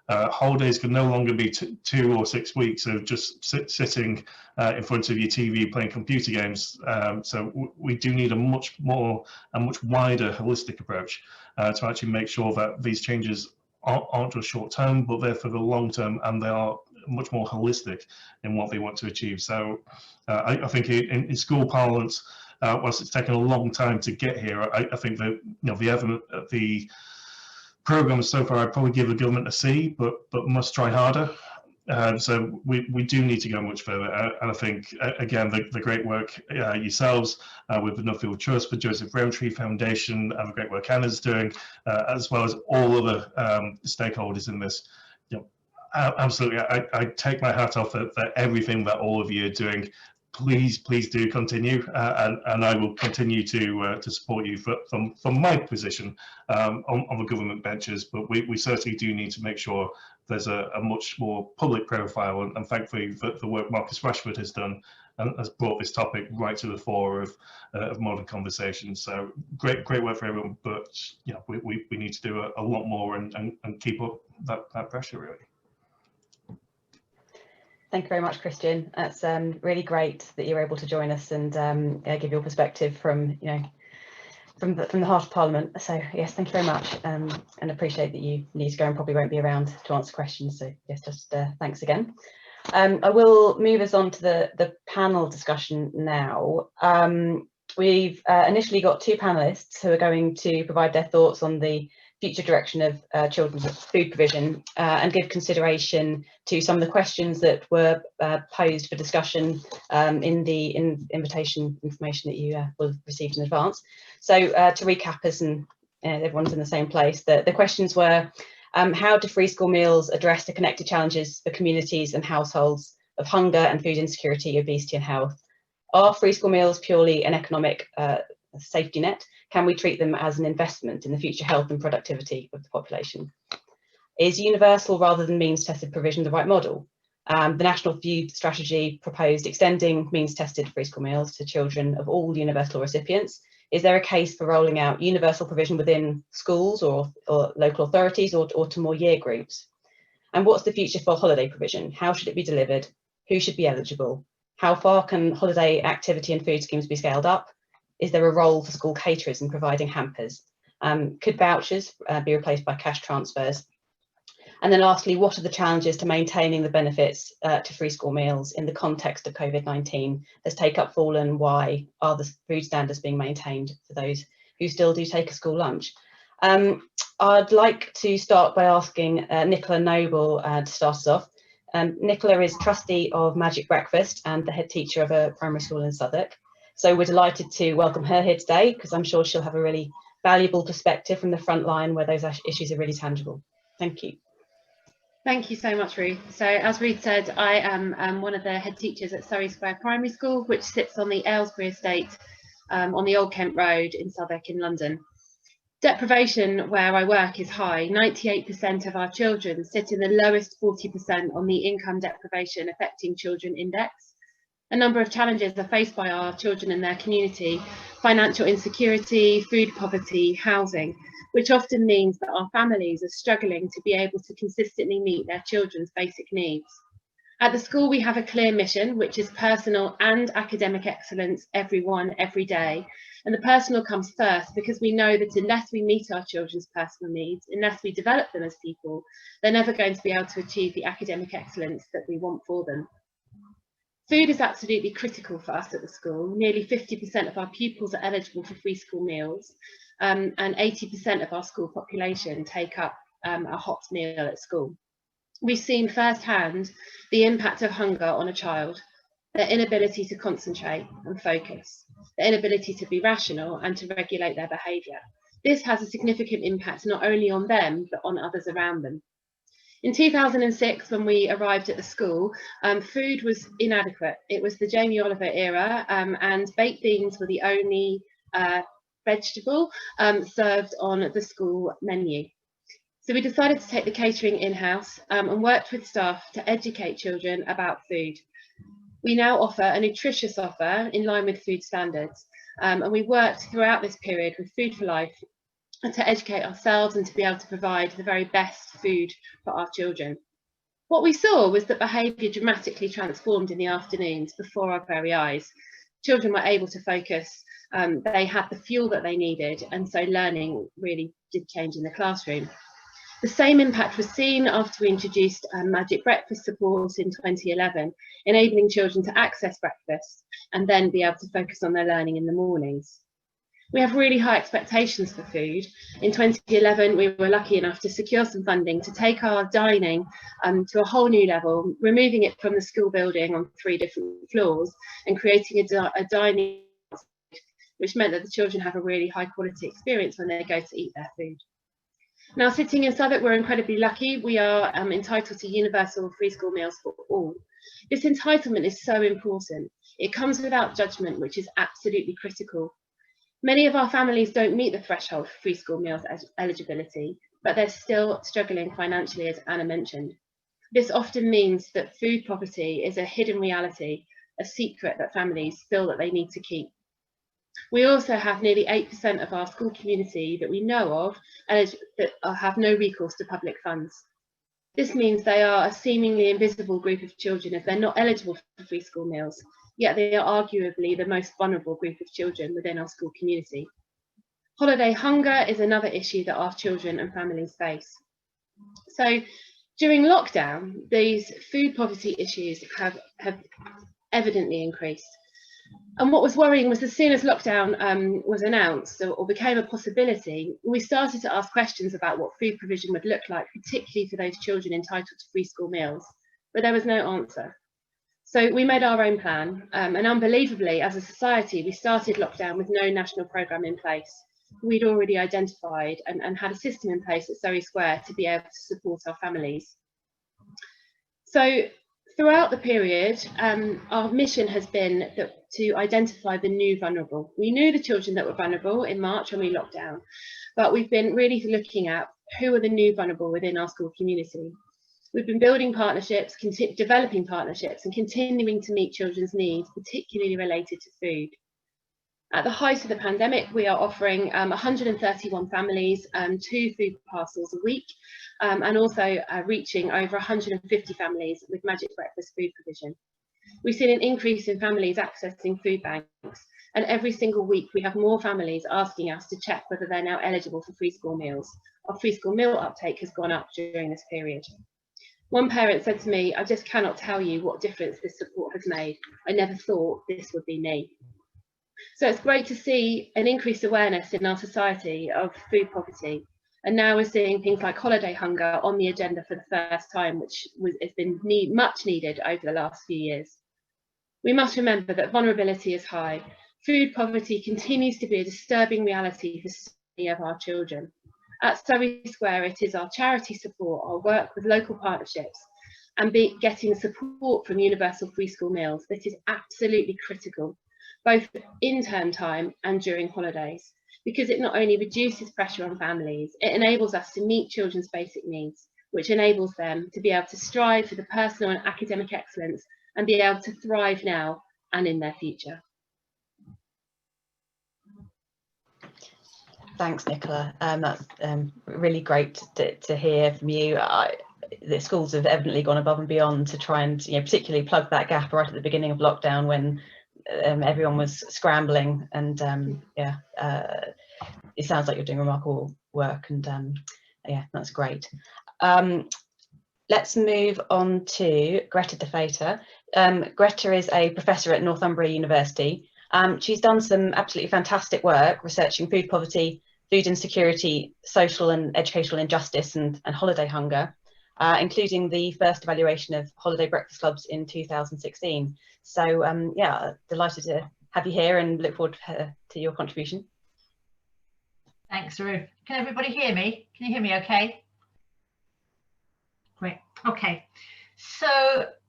Holidays can no longer be 2 or 6 weeks of just sitting in front of your TV playing computer games. So we do need a much wider holistic approach to actually make sure that these changes aren't just short term, but they're for the long term, and they are much more holistic in what they want to achieve. So I think in school parlance, whilst it's taken a long time to get here, I think that the programs so far, I'd probably give the government a C, but must try harder. So we do need to go much further. And I think, again, the great work yourselves with the Nuffield Trust, the Joseph Rowntree Foundation, and the great work Anna's doing, as well as all other stakeholders in this. Absolutely, I take my hat off for everything that all of you are doing. Please do continue, and I will continue to support you from my position on the government benches. But we certainly do need to make sure there's a much more public profile, and thankfully the work Marcus Rashford has done and has brought this topic right to the fore of modern conversations. So great work for everyone, but we need to do a lot more and keep up that pressure, really. Thank you very much, Christian. That's really great that you're able to join us and give your perspective from the heart of Parliament. So yes, thank you very much, and appreciate that you need to go and probably won't be around to answer questions. So yes, just thanks again. I will move us on to the panel discussion now. We've initially got 2 panelists who are going to provide their thoughts on the future direction of children's food provision and give consideration to some of the questions that were posed for discussion in the invitation information that you will have received in advance. So to recap us, and everyone's in the same place, the questions were, how do free school meals address the connected challenges for communities and households of hunger and food insecurity, obesity and health? Are free school meals purely an economic safety net? Can we treat them as an investment in the future health and productivity of the population? Is universal rather than means-tested provision the right model? The National Food Strategy proposed extending means-tested free school meals to children of all universal recipients. Is there a case for rolling out universal provision within schools or local authorities or to more year groups? And what's the future for holiday provision? How should it be delivered? Who should be eligible? How far can holiday activity and food schemes be scaled up? Is there a role for school caterers in providing hampers? Could vouchers be replaced by cash transfers? And then lastly, what are the challenges to maintaining the benefits to free school meals in the context of COVID-19? Has take-up fallen? Why are the food standards being maintained for those who still do take a school lunch? I'd like to start by asking Nicola Noble to start us off. Nicola is trustee of Magic Breakfast and the head teacher of a primary school in Southwark. So we're delighted to welcome her here today, because I'm sure she'll have a really valuable perspective from the front line where those issues are really tangible. Thank you. Thank you so much, Ruth. So as Ruth said, I am one of the head teachers at Surrey Square Primary School, which sits on the Aylesbury estate on the Old Kent Road in Southwark in London. Deprivation where I work is high. 98% of our children sit in the lowest 40% on the income deprivation affecting children index. A number of challenges are faced by our children and their community: financial insecurity, food poverty, housing, which often means that our families are struggling to be able to consistently meet their children's basic needs. At the school, we have a clear mission, which is personal and academic excellence, everyone, every day. And the personal comes first, because we know that unless we meet our children's personal needs, unless we develop them as people, they're never going to be able to achieve the academic excellence that we want for them. Food is absolutely critical for us at the school. Nearly 50% of our pupils are eligible for free school meals, and 80% of our school population take up a hot meal at school. We've seen firsthand the impact of hunger on a child, their inability to concentrate and focus, their inability to be rational and to regulate their behaviour. This has a significant impact not only on them, but on others around them. In 2006, when we arrived at the school, food was inadequate. It was the Jamie Oliver era, and baked beans were the only vegetable served on the school menu. So we decided to take the catering in-house and worked with staff to educate children about food. We now offer a nutritious offer in line with food standards, and we worked throughout this period with Food for Life to educate ourselves and to be able to provide the very best food for our children. What we saw was that behaviour dramatically transformed in the afternoons before our very eyes. Children were able to focus, they had the fuel that they needed, and so learning really did change in the classroom. The same impact was seen after we introduced Magic Breakfast support in 2011, enabling children to access breakfast and then be able to focus on their learning in the mornings. We have really high expectations for food. In 2011, we were lucky enough to secure some funding to take our dining to a whole new level, removing it from the school building on 3 different floors and creating a dining, which meant that the children have a really high quality experience when they go to eat their food. Now, sitting in Southwark, we're incredibly lucky. We are entitled to universal free school meals for all. This entitlement is so important. It comes without judgment, which is absolutely critical. Many of our families don't meet the threshold for free school meals eligibility, but they're still struggling financially, as Anna mentioned. This often means that food poverty is a hidden reality, a secret that families feel that they need to keep. We also have nearly 8% of our school community that we know of that have no recourse to public funds. This means they are a seemingly invisible group of children if they're not eligible for free school meals, yet they are arguably the most vulnerable group of children within our school community. Holiday hunger is another issue that our children and families face. So during lockdown, these food poverty issues have evidently increased. And what was worrying was, as soon as lockdown was announced or became a possibility, we started to ask questions about what food provision would look like, particularly for those children entitled to free school meals, but there was no answer. So we made our own plan, and unbelievably, as a society, we started lockdown with no national programme in place. We'd already identified and had a system in place at Surrey Square to be able to support our families. So throughout the period, our mission has been to identify the new vulnerable. We knew the children that were vulnerable in March when we locked down, but we've been really looking at who are the new vulnerable within our school community. We've been building partnerships, developing partnerships, and continuing to meet children's needs, particularly related to food. At the height of the pandemic, we are offering 131 families 2 food parcels a week, and also reaching over 150 families with Magic Breakfast food provision. We've seen an increase in families accessing food banks, and every single week we have more families asking us to check whether they're now eligible for free school meals. Our free school meal uptake has gone up during this period. One parent said to me, "I just cannot tell you what difference this support has made. I never thought this would be me." So it's great to see an increased awareness in our society of food poverty. And now we're seeing things like holiday hunger on the agenda for the first time, which has been much needed over the last few years. We must remember that vulnerability is high. Food poverty continues to be a disturbing reality for so many of our children. At Surrey Square, it is our charity support, our work with local partnerships, and getting support from universal free school meals that is absolutely critical, both in term time and during holidays, because it not only reduces pressure on families, it enables us to meet children's basic needs, which enables them to be able to strive for the personal and academic excellence and be able to thrive now and in their future. Thanks, Nicola. That's really great to hear from you. The schools have evidently gone above and beyond to try and, particularly plug that gap right at the beginning of lockdown when everyone was scrambling. And it sounds like you're doing remarkable work, and yeah, that's great. Let's move on to Greta de Fater. Greta is a professor at Northumbria University. She's done some absolutely fantastic work researching food poverty, food insecurity, social and educational injustice, and holiday hunger, including the first evaluation of holiday breakfast clubs in 2016. So yeah, delighted to have you here and look forward to your contribution. Thanks, Ruth. Can everybody hear me? Can you hear me okay? Great. Okay. So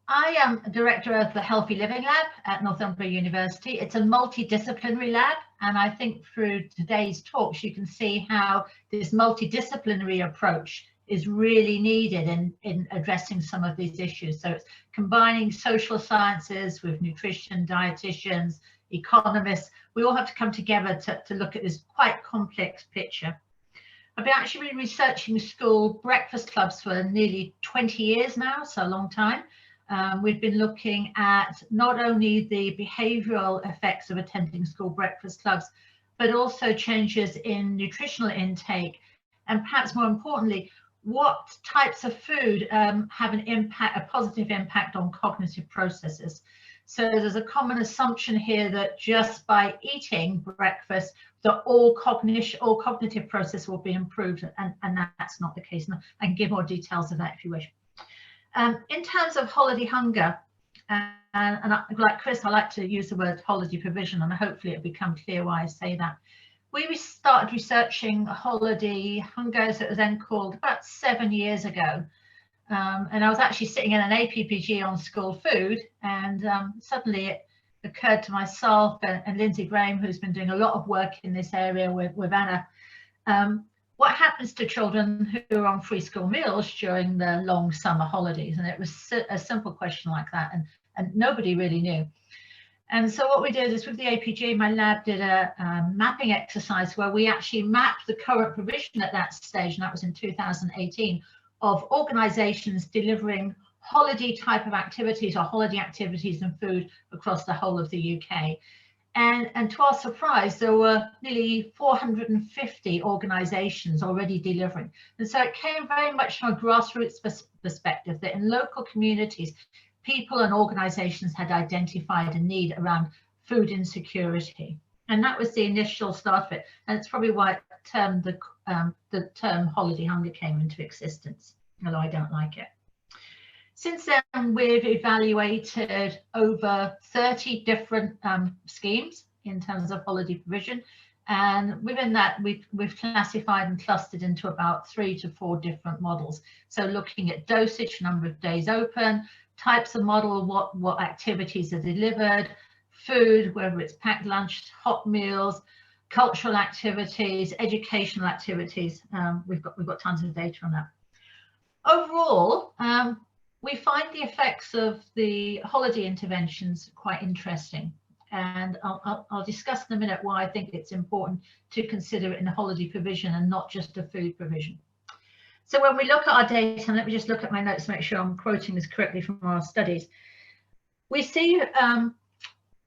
I am director of the Healthy Living Lab at Northumbria University. It's a multidisciplinary lab, and I think through today's talks you can see how this multidisciplinary approach is really needed in addressing some of these issues. So it's combining social sciences with nutrition, dietitians, economists. We all have to come together to look at this quite complex picture. I've been actually researching school breakfast clubs for nearly 20 years now, so a long time. We've been looking at not only the behavioural effects of attending school breakfast clubs, but also changes in nutritional intake, and perhaps more importantly, what types of food have an impact, a positive impact on cognitive processes. So there's a common assumption here that just by eating breakfast, that all cognitive process will be improved, and that's not the case. And I can give more details of that if you wish. In terms of holiday hunger, and like Chris, I like to use the word holiday provision, and hopefully it'll become clear why I say that. We started researching holiday hunger, as it was then called, about 7 years ago. And I was actually sitting in an APPG on school food, and suddenly it occurred to myself and Lindsay Graham, who's been doing a lot of work in this area with Anna, what happens to children who are on free school meals during the long summer holidays? And it was a simple question like that, and nobody really knew. And so what we did is with the APG, my lab did a mapping exercise where we actually mapped the current provision at that stage, and that was in 2018, of organisations delivering holiday type of activities or holiday activities and food across the whole of the UK. And to our surprise, there were nearly 450 organisations already delivering. And so it came very much from a grassroots perspective that in local communities, people and organisations had identified a need around food insecurity. And that was the initial start of it. And it's probably why the term holiday hunger came into existence, although I don't like it. Since then, we've evaluated over 30 different schemes in terms of holiday provision. And within that, we've classified and clustered into about 3 to 4 different models. So looking at dosage, number of days open, types of model, what activities are delivered, food, whether it's packed lunch, hot meals, cultural activities, educational activities. We've got tons of data on that. Overall, we find the effects of the holiday interventions quite interesting, and I'll discuss in a minute why I think it's important to consider it in a holiday provision and not just a food provision. So when we look at our data, and let me just look at my notes to make sure I'm quoting this correctly from our studies, we see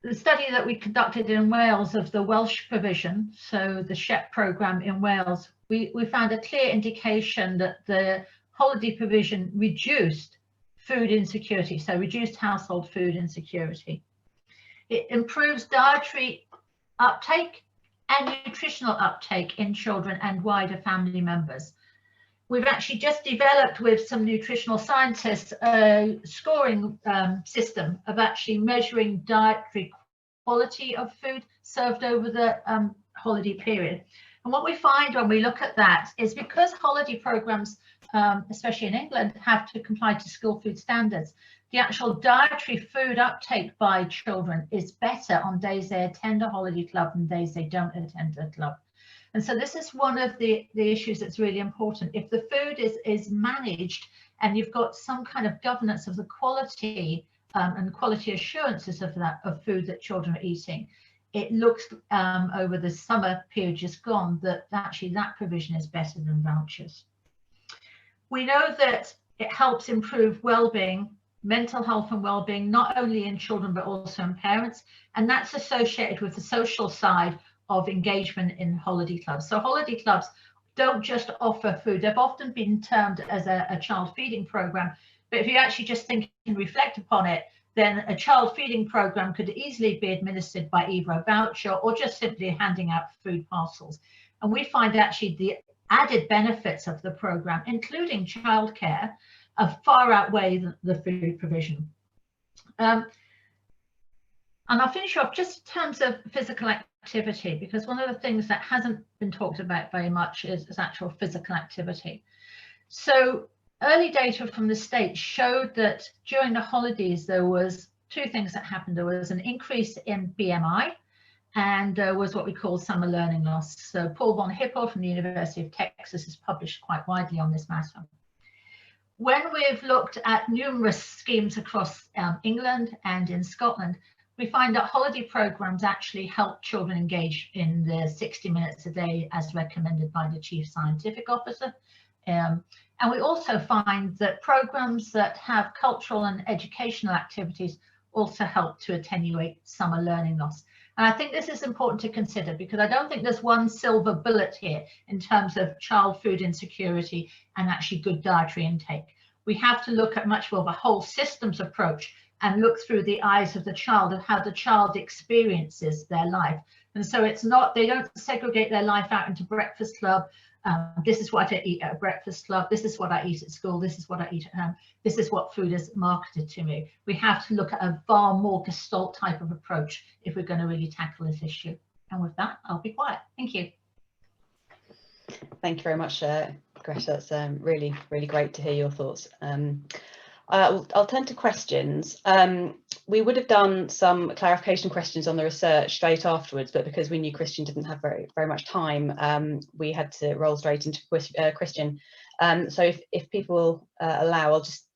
the study that we conducted in Wales of the Welsh provision, so the SHEP programme in Wales, we found a clear indication that the holiday provision reduced food insecurity, so reduced household food insecurity. It improves dietary uptake and nutritional uptake in children and wider family members. We've actually just developed with some nutritional scientists a scoring system of actually measuring dietary quality of food served over the holiday period. And what we find when we look at that is because holiday programs, especially in England, have to comply to school food standards, the actual dietary food uptake by children is better on days they attend a holiday club than days they don't attend a club. And so this is one of the issues that's really important. If the food is managed and you've got some kind of governance of the quality and quality assurances of food that children are eating, it looks over the summer period just gone that actually that provision is better than vouchers. We know that it helps improve well-being, mental health and well-being, not only in children but also in parents, and that's associated with the social side of engagement in holiday clubs. So holiday clubs don't just offer food. They've often been termed as a child feeding program, but if you actually just think and reflect upon it, then a child feeding program could easily be administered by either a voucher or just simply handing out food parcels. And we find actually the added benefits of the program, including childcare, far outweigh the food provision. And I'll finish off just in terms of physical activity, because one of the things that hasn't been talked about very much is actual physical activity. So early data from the States showed that during the holidays, there was two things that happened. There was an increase in BMI, and there was what we call summer learning loss. So Paul von Hippel from the University of Texas has published quite widely on this matter. When we've looked at numerous schemes across England and in Scotland, we find that holiday programs actually help children engage in the 60 minutes a day as recommended by the Chief Scientific Officer. And we also find that programs that have cultural and educational activities also help to attenuate summer learning loss. And I think this is important to consider, because I don't think there's one silver bullet here in terms of child food insecurity and actually good dietary intake. We have to look at much more of a whole systems approach and look through the eyes of the child and how the child experiences their life. And so it's not, they don't segregate their life out into breakfast club. This is what I eat at a breakfast club. This is what I eat at school. This is what I eat at home. This is what food is marketed to me. We have to look at a far more gestalt type of approach if we're going to really tackle this issue. And with that, I'll be quiet. Thank you. Thank you very much, Greta. That's really, really great to hear your thoughts. I'll turn to questions. We would have done some clarification questions on the research straight afterwards, but because we knew Christian didn't have very much time, we had to roll straight into Christian. So if people allow, I'll just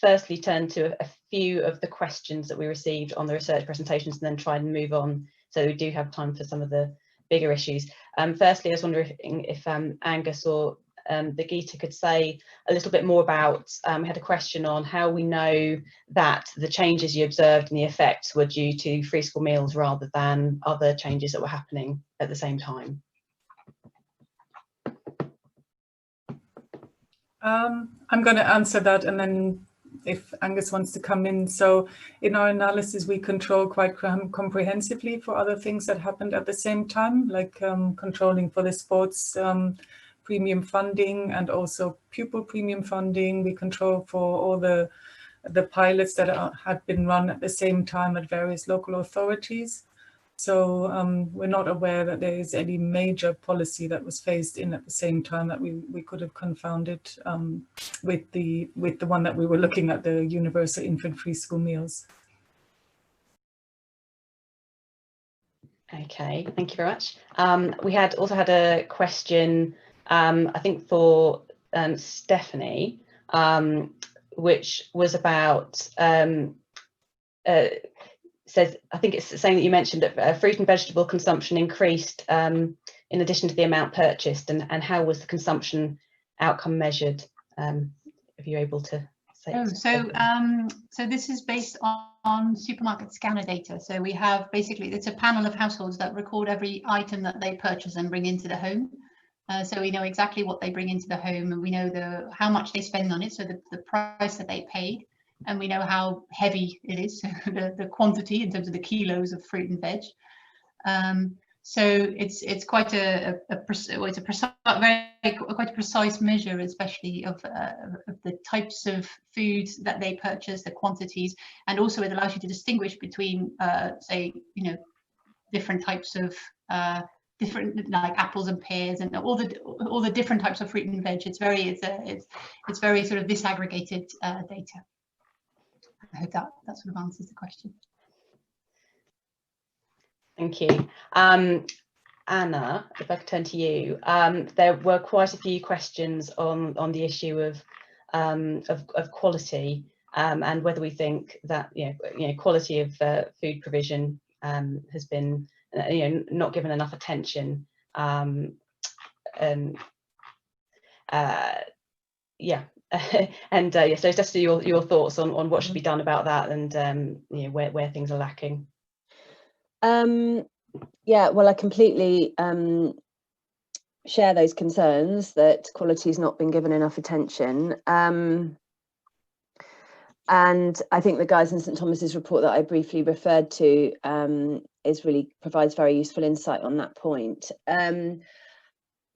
firstly turn to a few of the questions that we received on the research presentations and then try and move on so we do have time for some of the bigger issues. Firstly, I was wondering if Angus or Birgitta could say a little bit more about, we had a question on how we know that the changes you observed and the effects were due to free school meals rather than other changes that were happening at the same time. I'm going to answer that, and then if Angus wants to come in. So in our analysis, we control quite comprehensively for other things that happened at the same time, like controlling for the sports premium funding and also pupil premium funding. We control for all the pilots that had been run at the same time at various local authorities. So we're not aware that there is any major policy that was phased in at the same time that we could have confounded with the one that we were looking at, the universal infant free school meals. Okay, thank you very much. We also had a question, I think for Stephanie, which was about says, I think it's saying that you mentioned that fruit and vegetable consumption increased in addition to the amount purchased, and how was the consumption outcome measured? If you're able to say. So this is based on supermarket scanner data. So we have basically, it's a panel of households that record every item that they purchase and bring into the home. So we know exactly what they bring into the home, and we know how much they spend on it, so the price that they paid. And we know how heavy it is, the quantity in terms of the kilos of fruit and veg. So it's quite quite a precise measure, especially of the types of foods that they purchase, the quantities, and also it allows you to distinguish between, say, different types of different, like apples and pears and all the different types of fruit and veg. It's very sort of disaggregated data. I hope that sort of answers the question. Thank you. Anna, if I could turn to you, there were quite a few questions on the issue of quality. and whether we think that quality of food provision has been not given enough attention. So just your thoughts on what should be done about that, and where things are lacking. Yeah, well, I completely share those concerns that quality has not been given enough attention. And I think the Guy's and St Thomas's report that I briefly referred to provides very useful insight on that point.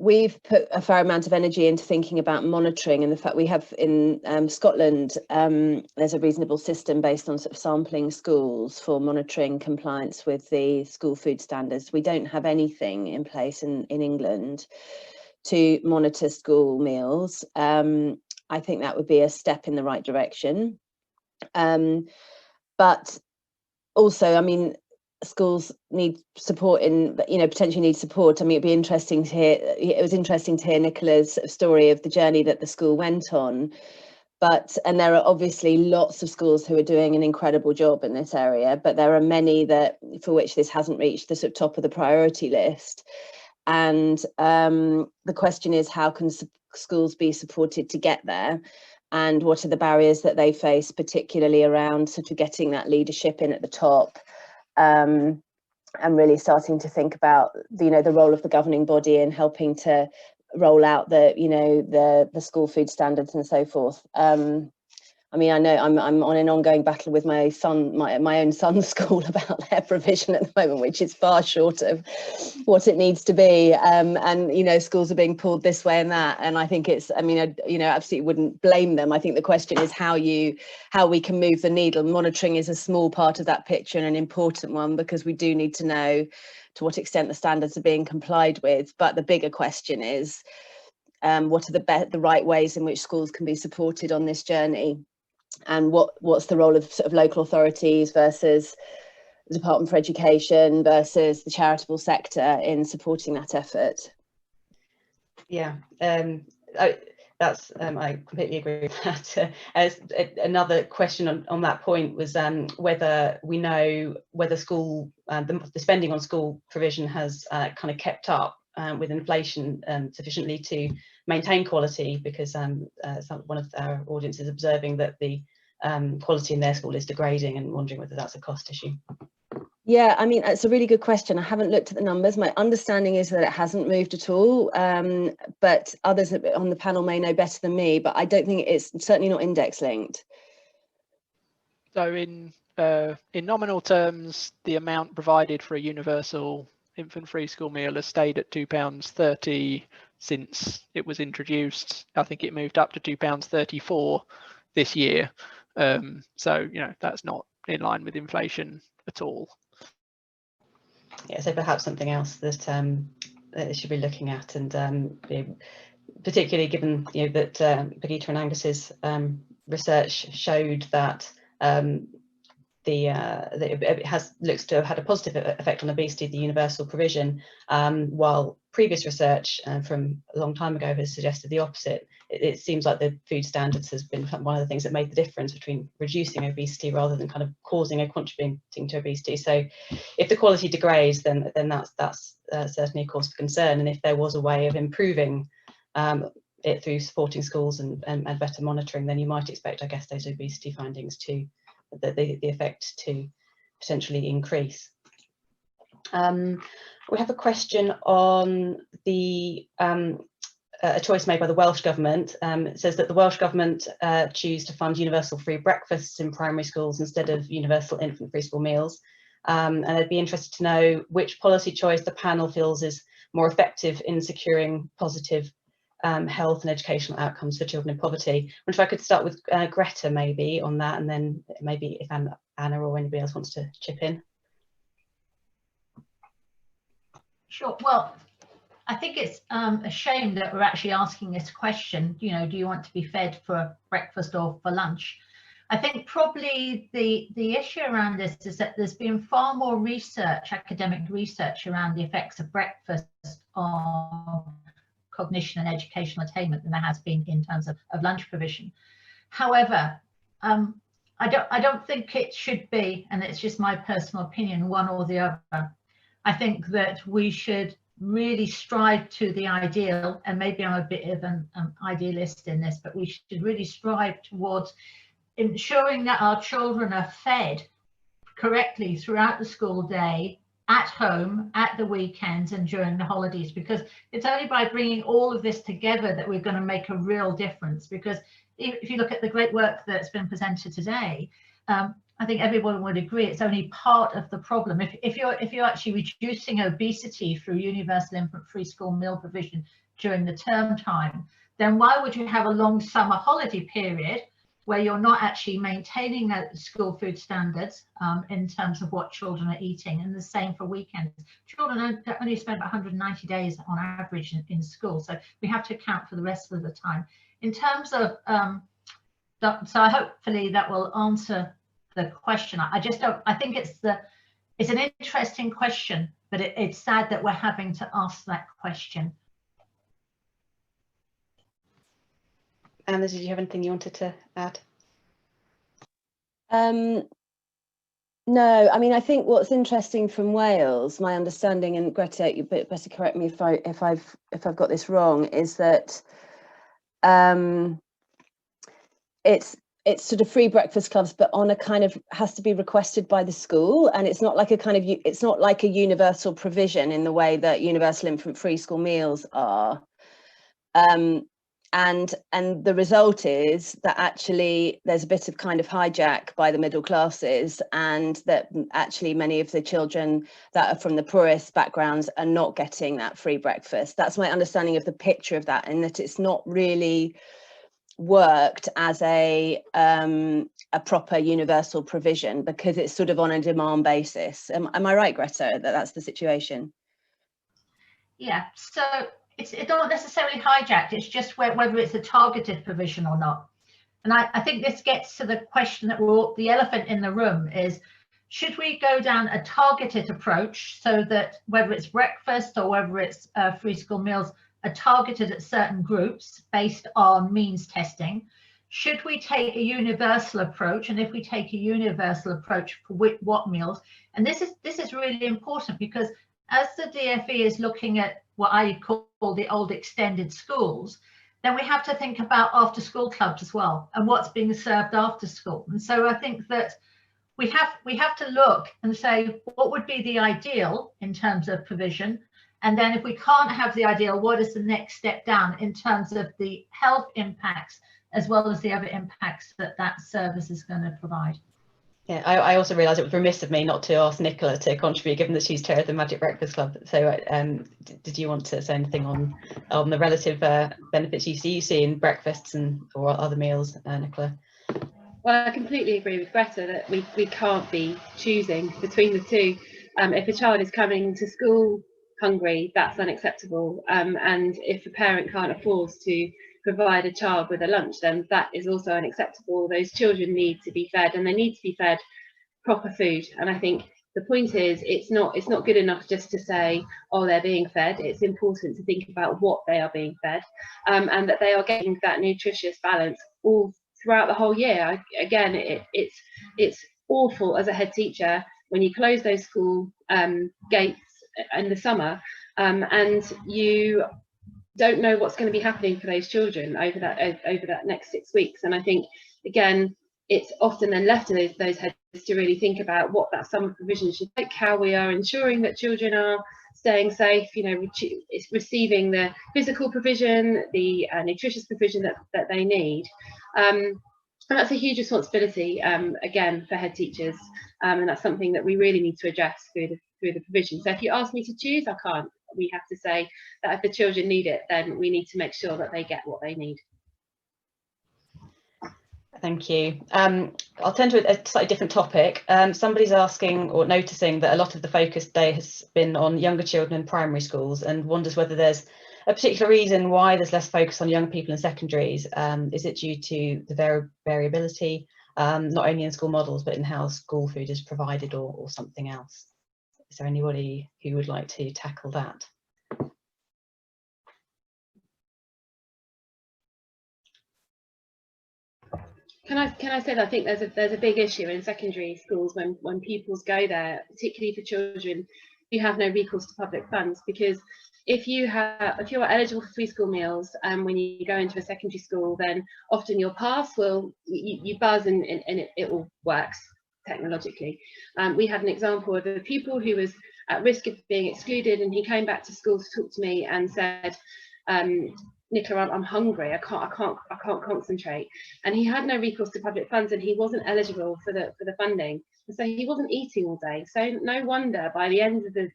We've put a fair amount of energy into thinking about monitoring, and the fact we have in Scotland, there's a reasonable system based on sort of sampling schools for monitoring compliance with the school food standards. We don't have anything in place in England to monitor school meals. I think that would be a step in the right direction. But also, I mean, schools need support potentially need support. I mean, it'd be interesting to hear, it was interesting to hear Nicola's story of the journey that the school went on. And there are obviously lots of schools who are doing an incredible job in this area, but there are many for which this hasn't reached the sort of top of the priority list. And the question is, how can schools be supported to get there? And what are the barriers that they face, particularly around sort of getting that leadership in at the top? And really starting to think about the role of the governing body in helping to roll out the school food standards and so forth. I mean, I know I'm on an ongoing battle with my son, my own son's school about their provision at the moment, which is far short of what it needs to be. And schools are being pulled this way and that. And I think absolutely wouldn't blame them. I think the question is how we can move the needle. Monitoring is a small part of that picture and an important one, because we do need to know to what extent the standards are being complied with. But the bigger question is, what are the right ways in which schools can be supported on this journey? And what's the role of sort of local authorities versus the Department for Education versus the charitable sector in supporting that effort? Yeah, I completely agree with that. Another question on that point was whether we know whether the spending on school provision has kind of kept up with inflation sufficiently to maintain quality, because one of our audience is observing that the quality in their school is degrading and wondering whether that's a cost issue. Yeah, I mean, it's a really good question. I haven't looked at the numbers. My understanding is that it hasn't moved at all, but others on the panel may know better than me, but I don't think it's certainly not index linked. So in nominal terms, the amount provided for a universal infant free school meal has stayed at £2.30 since it was introduced. I think it moved up to £2.34 this year. So that's not in line with inflation at all. Yeah, so perhaps something else that they should be looking at, and particularly given that Birgitta and Angus's research showed that it looks to have had a positive effect on obesity, the universal provision, while previous research from a long time ago has suggested the opposite. It seems like the food standards has been one of the things that made the difference between reducing obesity rather than kind of causing or contributing to obesity. So if the quality degrades, then that's certainly a cause for concern. And if there was a way of improving it through supporting schools and better monitoring, then you might expect, I guess, those obesity findings to the effect to potentially increase. We have a question on a choice made by the Welsh Government. It says that the Welsh Government choose to fund universal free breakfasts in primary schools instead of universal infant free school meals. And I'd be interested to know which policy choice the panel feels is more effective in securing positive health and educational outcomes for children in poverty. And if I could start with Greta maybe on that, and then maybe if Anna or anybody else wants to chip in. Sure. Well, I think it's a shame that we're actually asking this question, do you want to be fed for breakfast or for lunch? I think probably the issue around this is that there's been far more research, academic research, around the effects of breakfast on cognition and educational attainment than there has been in terms of lunch provision. However, I don't think it should be, and it's just my personal opinion, one or the other. I think that we should really strive to the ideal, and maybe I'm a bit of an idealist in this, but we should really strive towards ensuring that our children are fed correctly throughout the school day, at home, at the weekends, and during the holidays, because it's only by bringing all of this together that we're going to make a real difference. Because if you look at the great work that's been presented today, I think everyone would agree it's only part of the problem. If you're actually reducing obesity through universal infant free school meal provision during the term time, then why would you have a long summer holiday period where you're not actually maintaining the school food standards in terms of what children are eating? And the same for weekends. Children only spend about 190 days on average in school, so we have to account for the rest of the time. In terms of, so hopefully that will answer the question. I just don't, I think it's an interesting question, but it's sad that we're having to ask that question. Anna, did you have anything you wanted to add? No, I mean, I think what's interesting from Wales, my understanding, and Greta, you better correct me if I've got this wrong, is that it's sort of free breakfast clubs, but on a kind of has to be requested by the school, and it's not like a kind of, it's not like a universal provision in the way that universal infant free school meals are. And the result is that actually there's a bit of kind of hijack by the middle classes, and that actually many of the children that are from the poorest backgrounds are not getting that free breakfast. That's my understanding of the picture of that, and that it's not really worked as a proper universal provision, because it's sort of on a demand basis. Am I right, Greta, that that's the situation? Yeah, so it's not necessarily hijacked, it's just whether it's a targeted provision or not. And I think this gets to the question that the elephant in the room is, should we go down a targeted approach so that whether it's breakfast or whether it's free school meals are targeted at certain groups based on means testing? Should we take a universal approach? And if we take a universal approach for what meals? And this is really important, because as the DFE is looking at what I call the old extended schools, then we have to think about after school clubs as well, and what's being served after school. And so I think that we have to look and say, what would be the ideal in terms of provision? And then if we can't have the ideal, what is the next step down in terms of the health impacts, as well as the other impacts that that service is going to provide? Yeah, I also realised it was remiss of me not to ask Nicola to contribute, given that she's chair of the Magic Breakfast Club. So did you want to say anything on the relative benefits you see in breakfasts and or other meals, Nicola? Well, I completely agree with Greta that we can't be choosing between the two. If a child is coming to school hungry, that's unacceptable. And if a parent can't afford to provide a child with a lunch, then that is also unacceptable. Those children need to be fed, and they need to be fed proper food. And I think the point is, it's not good enough just to say, oh, they're being fed. It's important to think about what they are being fed, and that they are getting that nutritious balance all throughout the whole year. Again, it's awful as a head teacher when you close those school gates in the summer, and you don't know what's going to be happening for those children over that next 6 weeks. And I think, again, it's often then left to those heads to really think about what that summer provision should be, how we are ensuring that children are staying safe, you know, it's receiving the physical provision, the nutritious provision that they need. And that's a huge responsibility, again, for head teachers, and that's something that we really need to address through the provision. So if you ask me to choose, I can't. We have to say that if the children need it, then we need to make sure that they get what they need. Thank you. I'll turn to a slightly different topic. Somebody's asking or noticing that a lot of the focus today has been on younger children in primary schools, and wonders whether there's a particular reason why there's less focus on young people in secondaries. Is it due to the variability, not only in school models, but in how school food is provided, or something else? Is there anybody who would like to tackle that? Can I say that I think there's a big issue in secondary schools when pupils go there, particularly for children who have no recourse to public funds, because if you're eligible for free school meals when you go into a secondary school, then often your pass will you buzz and it all works technologically. We had an example of a pupil who was at risk of being excluded, and he came back to school to talk to me and said, Nicola, I'm hungry. I can't concentrate. And he had no recourse to public funds, and he wasn't eligible for the funding. And so he wasn't eating all day. So no wonder by the end of the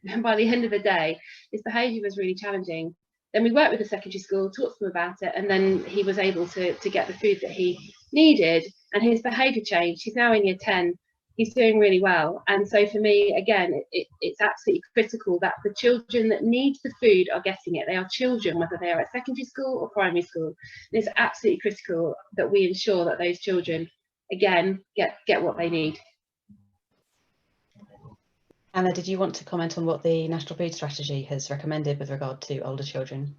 day, his behaviour was really challenging. Then we worked with the secondary school, talked to him about it, and then he was able to get the food that he needed, and his behaviour changed. He's now in year 10. He's doing really well. And so for me, again, it's absolutely critical that the children that need the food are getting it. They are children, whether they are at secondary school or primary school. And it's absolutely critical that we ensure that those children, again, get what they need. Anna, did you want to comment on what the National Food Strategy has recommended with regard to older children?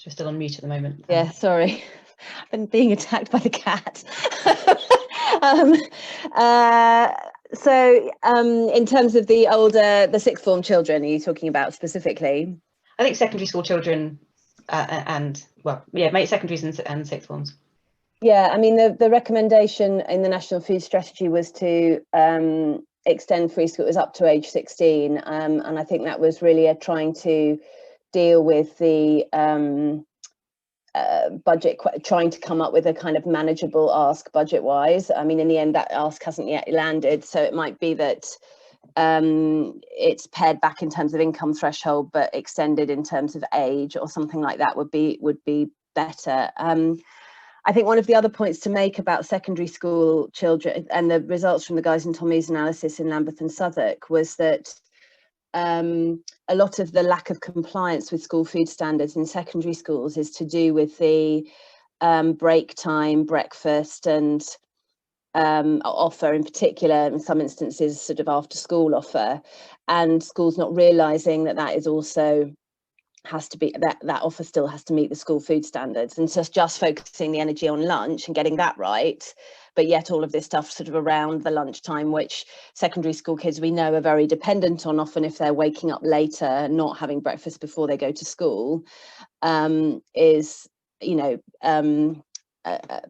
We're still on mute at the moment. Yeah, sorry. I've been being attacked by the cat. In terms of the sixth form children, are you talking about specifically? I think secondary school children secondaries and sixth forms. Yeah, I mean, the recommendation in the National Food Strategy was to extend free school, it was up to age 16. And I think that was really trying to deal with the budget, trying to come up with a kind of manageable ask budget wise. I mean, in the end, that ask hasn't yet landed, so it might be that it's pared back in terms of income threshold but extended in terms of age or something like that would be better. I think one of the other points to make about secondary school children and the results from the Guys and Tommies analysis in Lambeth and Southwark was that a lot of the lack of compliance with school food standards in secondary schools is to do with the break time, breakfast and offer in particular, in some instances sort of after school offer, and schools not realising that is also has to be that offer still has to meet the school food standards, and just focusing the energy on lunch and getting that right, but yet all of this stuff sort of around the lunchtime, which secondary school kids we know are very dependent on, often if they're waking up later, not having breakfast before they go to school, is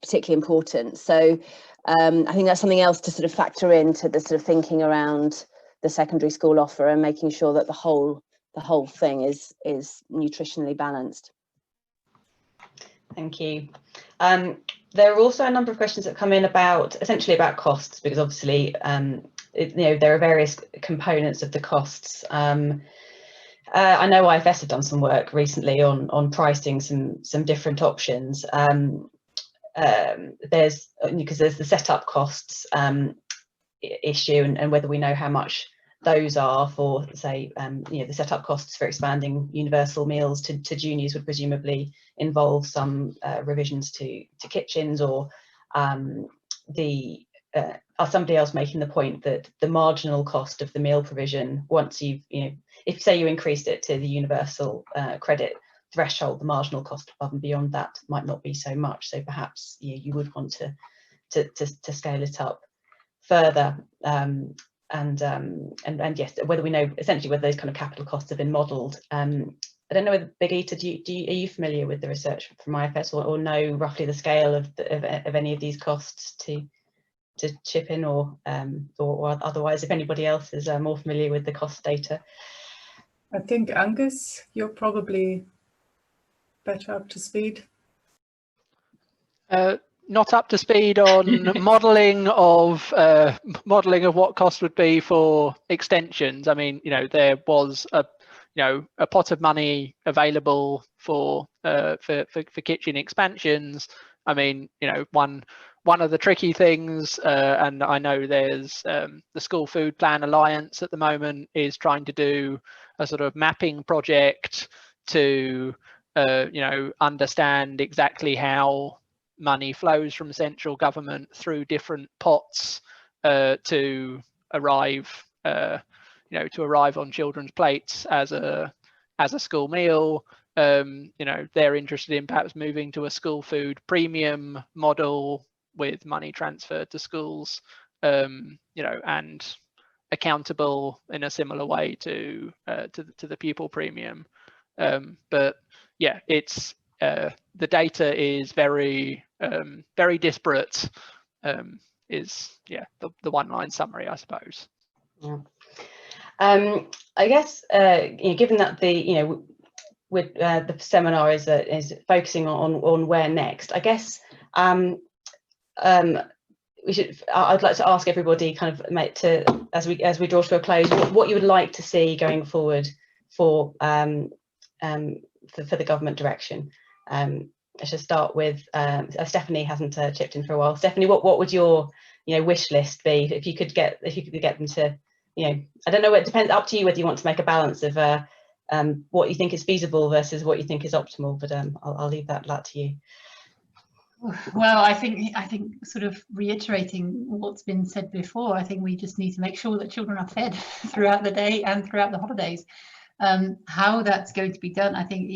particularly important. So I think that's something else to sort of factor into the sort of thinking around the secondary school offer and making sure that the whole thing is nutritionally balanced. Thank you. There are also a number of questions that come in essentially about costs, because obviously there are various components of the costs. I know UIFS have done some work recently on pricing some different options. There's the setup costs issue and whether we know how much those are for, say, the setup costs for expanding universal meals to juniors would presumably involve some revisions to kitchens, or somebody else making the point that the marginal cost of the meal provision, once if say you increased it to the universal credit threshold, the marginal cost above and beyond that might not be so much. So perhaps you would want to scale it up further. And yes, whether we know essentially whether those kind of capital costs have been modelled. I don't know whether Birgitta, are you familiar with the research from UIFS or know roughly the scale of any of these costs to chip in, or otherwise, if anybody else is more familiar with the cost data? I think Angus, you're probably better up to speed. Not up to speed on modelling of what cost would be for extensions. I mean, there was a pot of money available for kitchen expansions. I mean, one of the tricky things, and I know there's the School Food Plan Alliance at the moment is trying to do a sort of mapping project to understand exactly how money flows from central government through different pots to arrive on children's plates as a school meal. you know, they're interested in perhaps moving to a school food premium model with money transferred to schools, you know, and accountable in a similar way to the pupil premium. But yeah, it's the data is very very disparate. Is the one-line summary, I suppose. Yeah. I guess you know, given that with the seminar is focusing on where next, I guess we should. I'd like to ask everybody, kind of, as we draw to a close, what you would like to see going forward for the government direction. I should start with Stephanie. Hasn't chipped in for a while. Stephanie, what would your wish list be if you could get them to, I don't know, it depends, up to you whether you want to make a balance of what you think is feasible versus what you think is optimal, but I'll leave that to you. Well, I think sort of reiterating what's been said before, I think we just need to make sure that children are fed throughout the day and throughout the holidays. How that's going to be done, I think,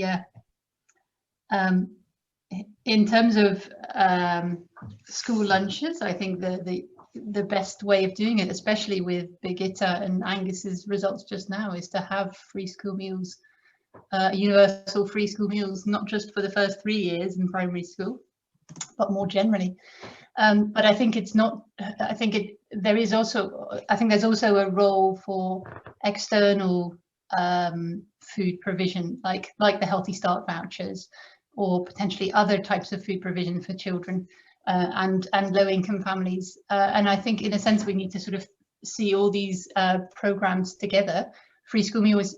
in terms of school lunches, I think the best way of doing it, especially with Birgitta and Angus's results just now, is to have free school meals, universal free school meals, not just for the first 3 years in primary school, but more generally. But I think it's not. I think there's also a role for external food provision, like the Healthy Start vouchers, or potentially other types of food provision for children and low-income families. And I think, in a sense, we need to sort of see all these programs together. Free school meals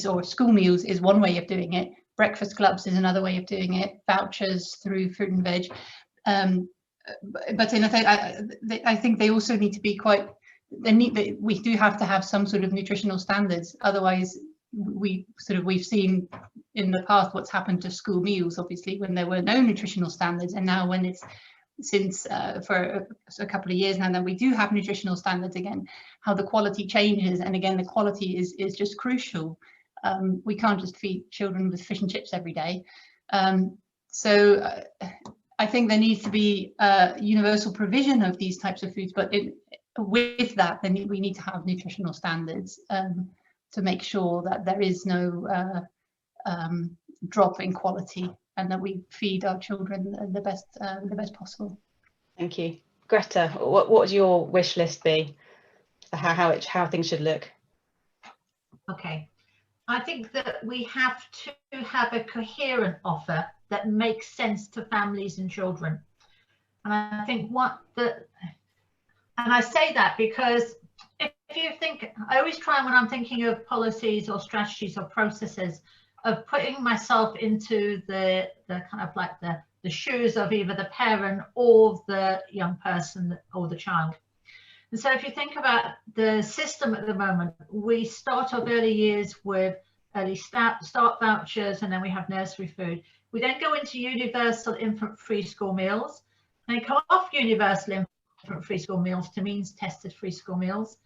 or school meals is one way of doing it. Breakfast clubs is another way of doing it. Vouchers through fruit and veg. But I think they also need to be we do have to have some sort of nutritional standards. Otherwise, we've seen in the past what's happened to school meals, obviously, when there were no nutritional standards, and now when it's for a couple of years now that we do have nutritional standards again, how the quality changes. And again, the quality is just crucial. We can't just feed children with fish and chips every day. So I think there needs to be universal provision of these types of foods, but with that, then we need to have nutritional standards to make sure that there is no drop in quality, and that we feed our children the best possible. Thank you. Greta, what would your wish list be for how things should look? Okay, I think that we have to have a coherent offer that makes sense to families and children. And I think and I say that because if you think, I always try, when I'm thinking of policies or strategies or processes, of putting myself into the kind of like the shoes of either the parent or the young person or the child. And so if you think about the system at the moment, we start off early years with early start vouchers, and then we have nursery food. We then go into universal infant free school meals, and come off universal infant free school meals to means tested free school meals.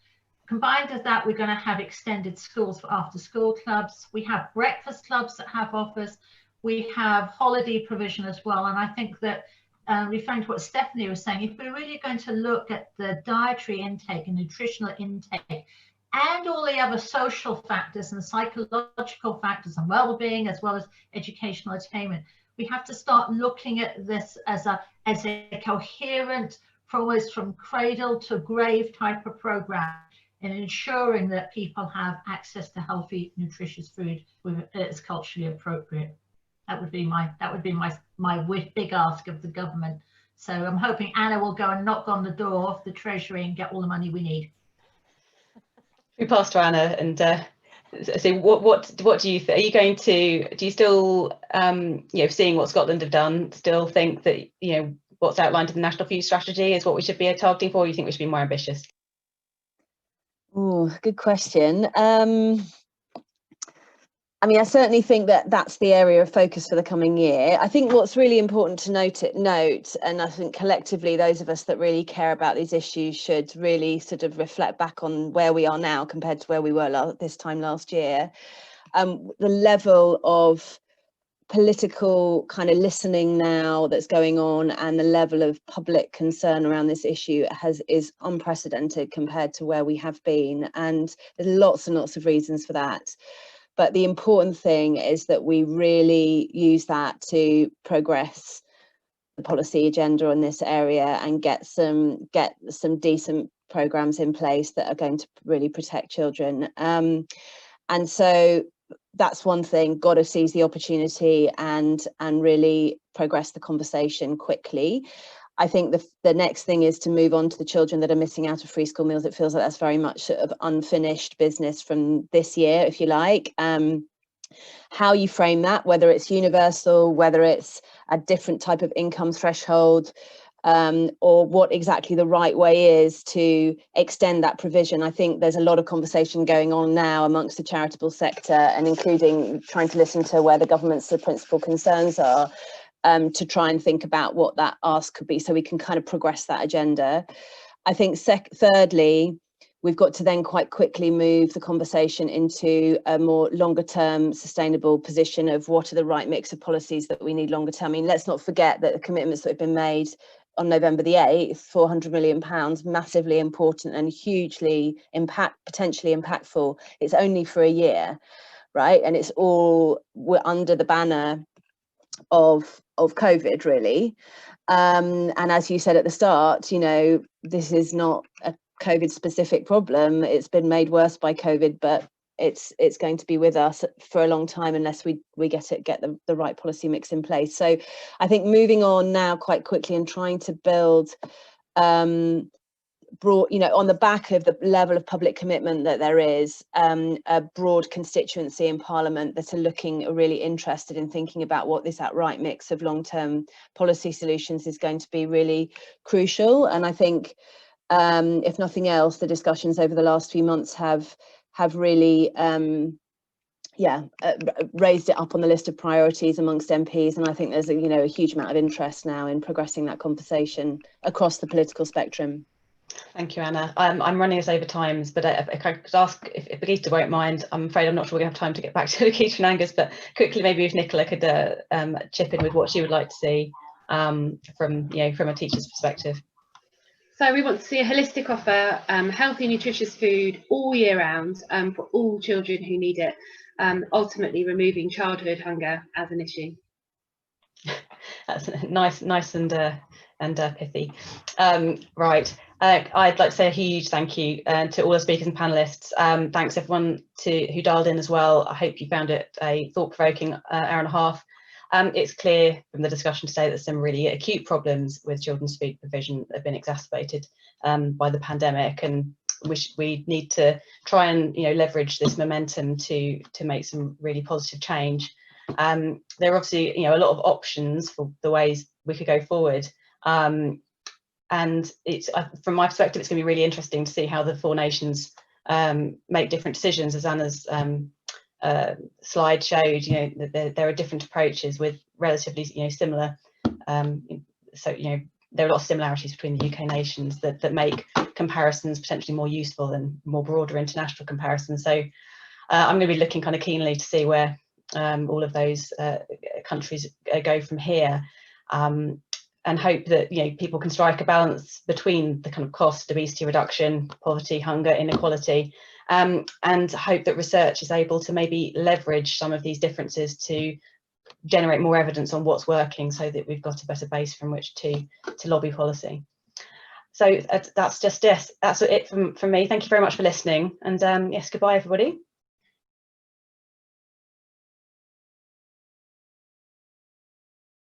Combined with that, we're going to have extended schools for after school clubs. We have breakfast clubs that have offers. We have holiday provision as well. And I think that referring to what Stephanie was saying, if we're really going to look at the dietary intake and nutritional intake and all the other social factors and psychological factors and well-being, as well as educational attainment, we have to start looking at this as a coherent, almost from cradle to grave type of program, and ensuring that people have access to healthy, nutritious food that's culturally appropriate. That would be my big ask of the government. So I'm hoping Anna will go and knock on the door of the Treasury and get all the money we need. We pass to Anna and say, what do you think? Are you going to, do you still, seeing what Scotland have done, still think that what's outlined in the National Food Strategy is what we should be targeting for, or you think we should be more ambitious? Oh, good question. I mean, I certainly think that that's the area of focus for the coming year. I think what's really important to note, and I think collectively those of us that really care about these issues should really sort of reflect back on where we are now compared to where we were this time last year. The level of political kind of listening now that's going on, and the level of public concern around this issue is unprecedented compared to where we have been, and there's lots and lots of reasons for that. But the important thing is that we really use that to progress the policy agenda on this area and get some decent programs in place that are going to really protect children. And so that's one thing, got to seize the opportunity and really progress the conversation quickly. I think the next thing is to move on to the children that are missing out of free school meals. It feels like that's very much sort of unfinished business from this year, if you like. How you frame that, whether it's universal, whether it's a different type of income threshold, or what exactly the right way is to extend that provision. I think there's a lot of conversation going on now amongst the charitable sector, and including trying to listen to where the government's principal concerns are, to try and think about what that ask could be, so we can kind of progress that agenda. I think thirdly, we've got to then quite quickly move the conversation into a more longer term sustainable position of what are the right mix of policies that we need longer term. I mean, let's not forget that the commitments that have been made on November the 8th, £400 million, massively important and hugely potentially impactful. It's only for a year, right? And it's all, we're under the banner of COVID, really. And as you said at the start, you know, this is not a COVID specific problem. It's been made worse by COVID, but it's going to be with us for a long time unless we get the right policy mix in place. So I think moving on now quite quickly and trying to build broad, you know, on the back of the level of public commitment that there is, a broad constituency in Parliament that are really interested in thinking about what is that right mix of long-term policy solutions is going to be really crucial. And I think if nothing else, the discussions over the last few months have really raised it up on the list of priorities amongst MPs, and I think there's a huge amount of interest now in progressing that conversation across the political spectrum. Thank you, Anna. I'm running us over times, but if I could ask if Birgitta won't mind, I'm afraid I'm not sure we're going to have time to get back to Birgitta and Angus, but quickly maybe if Nicola could chip in with what she would like to see from a teacher's perspective. So we want to see a holistic offer, healthy, nutritious food all year round for all children who need it, ultimately removing childhood hunger as an issue. That's nice and pithy. Right. I'd like to say a huge thank you to all the speakers and panelists. Thanks everyone who dialed in as well. I hope you found it a thought-provoking hour and a half. It's clear from the discussion today that some really acute problems with children's food provision have been exacerbated by the pandemic, and we need to try and leverage this momentum to make some really positive change. There are obviously a lot of options for the ways we could go forward, and it's from my perspective it's going to be really interesting to see how the four nations make different decisions. As Anna's slide showed, there are different approaches with relatively similar, so there are a lot of similarities between the UK nations that make comparisons potentially more useful than more broader international comparisons. So I'm going to be looking kind of keenly to see where all of those countries go from here, and hope that people can strike a balance between the kind of cost, obesity reduction, poverty, hunger, inequality, and hope that research is able to maybe leverage some of these differences to generate more evidence on what's working, so that we've got a better base from which to lobby policy. So that's just it from me. Thank you very much for listening, and yes, goodbye everybody.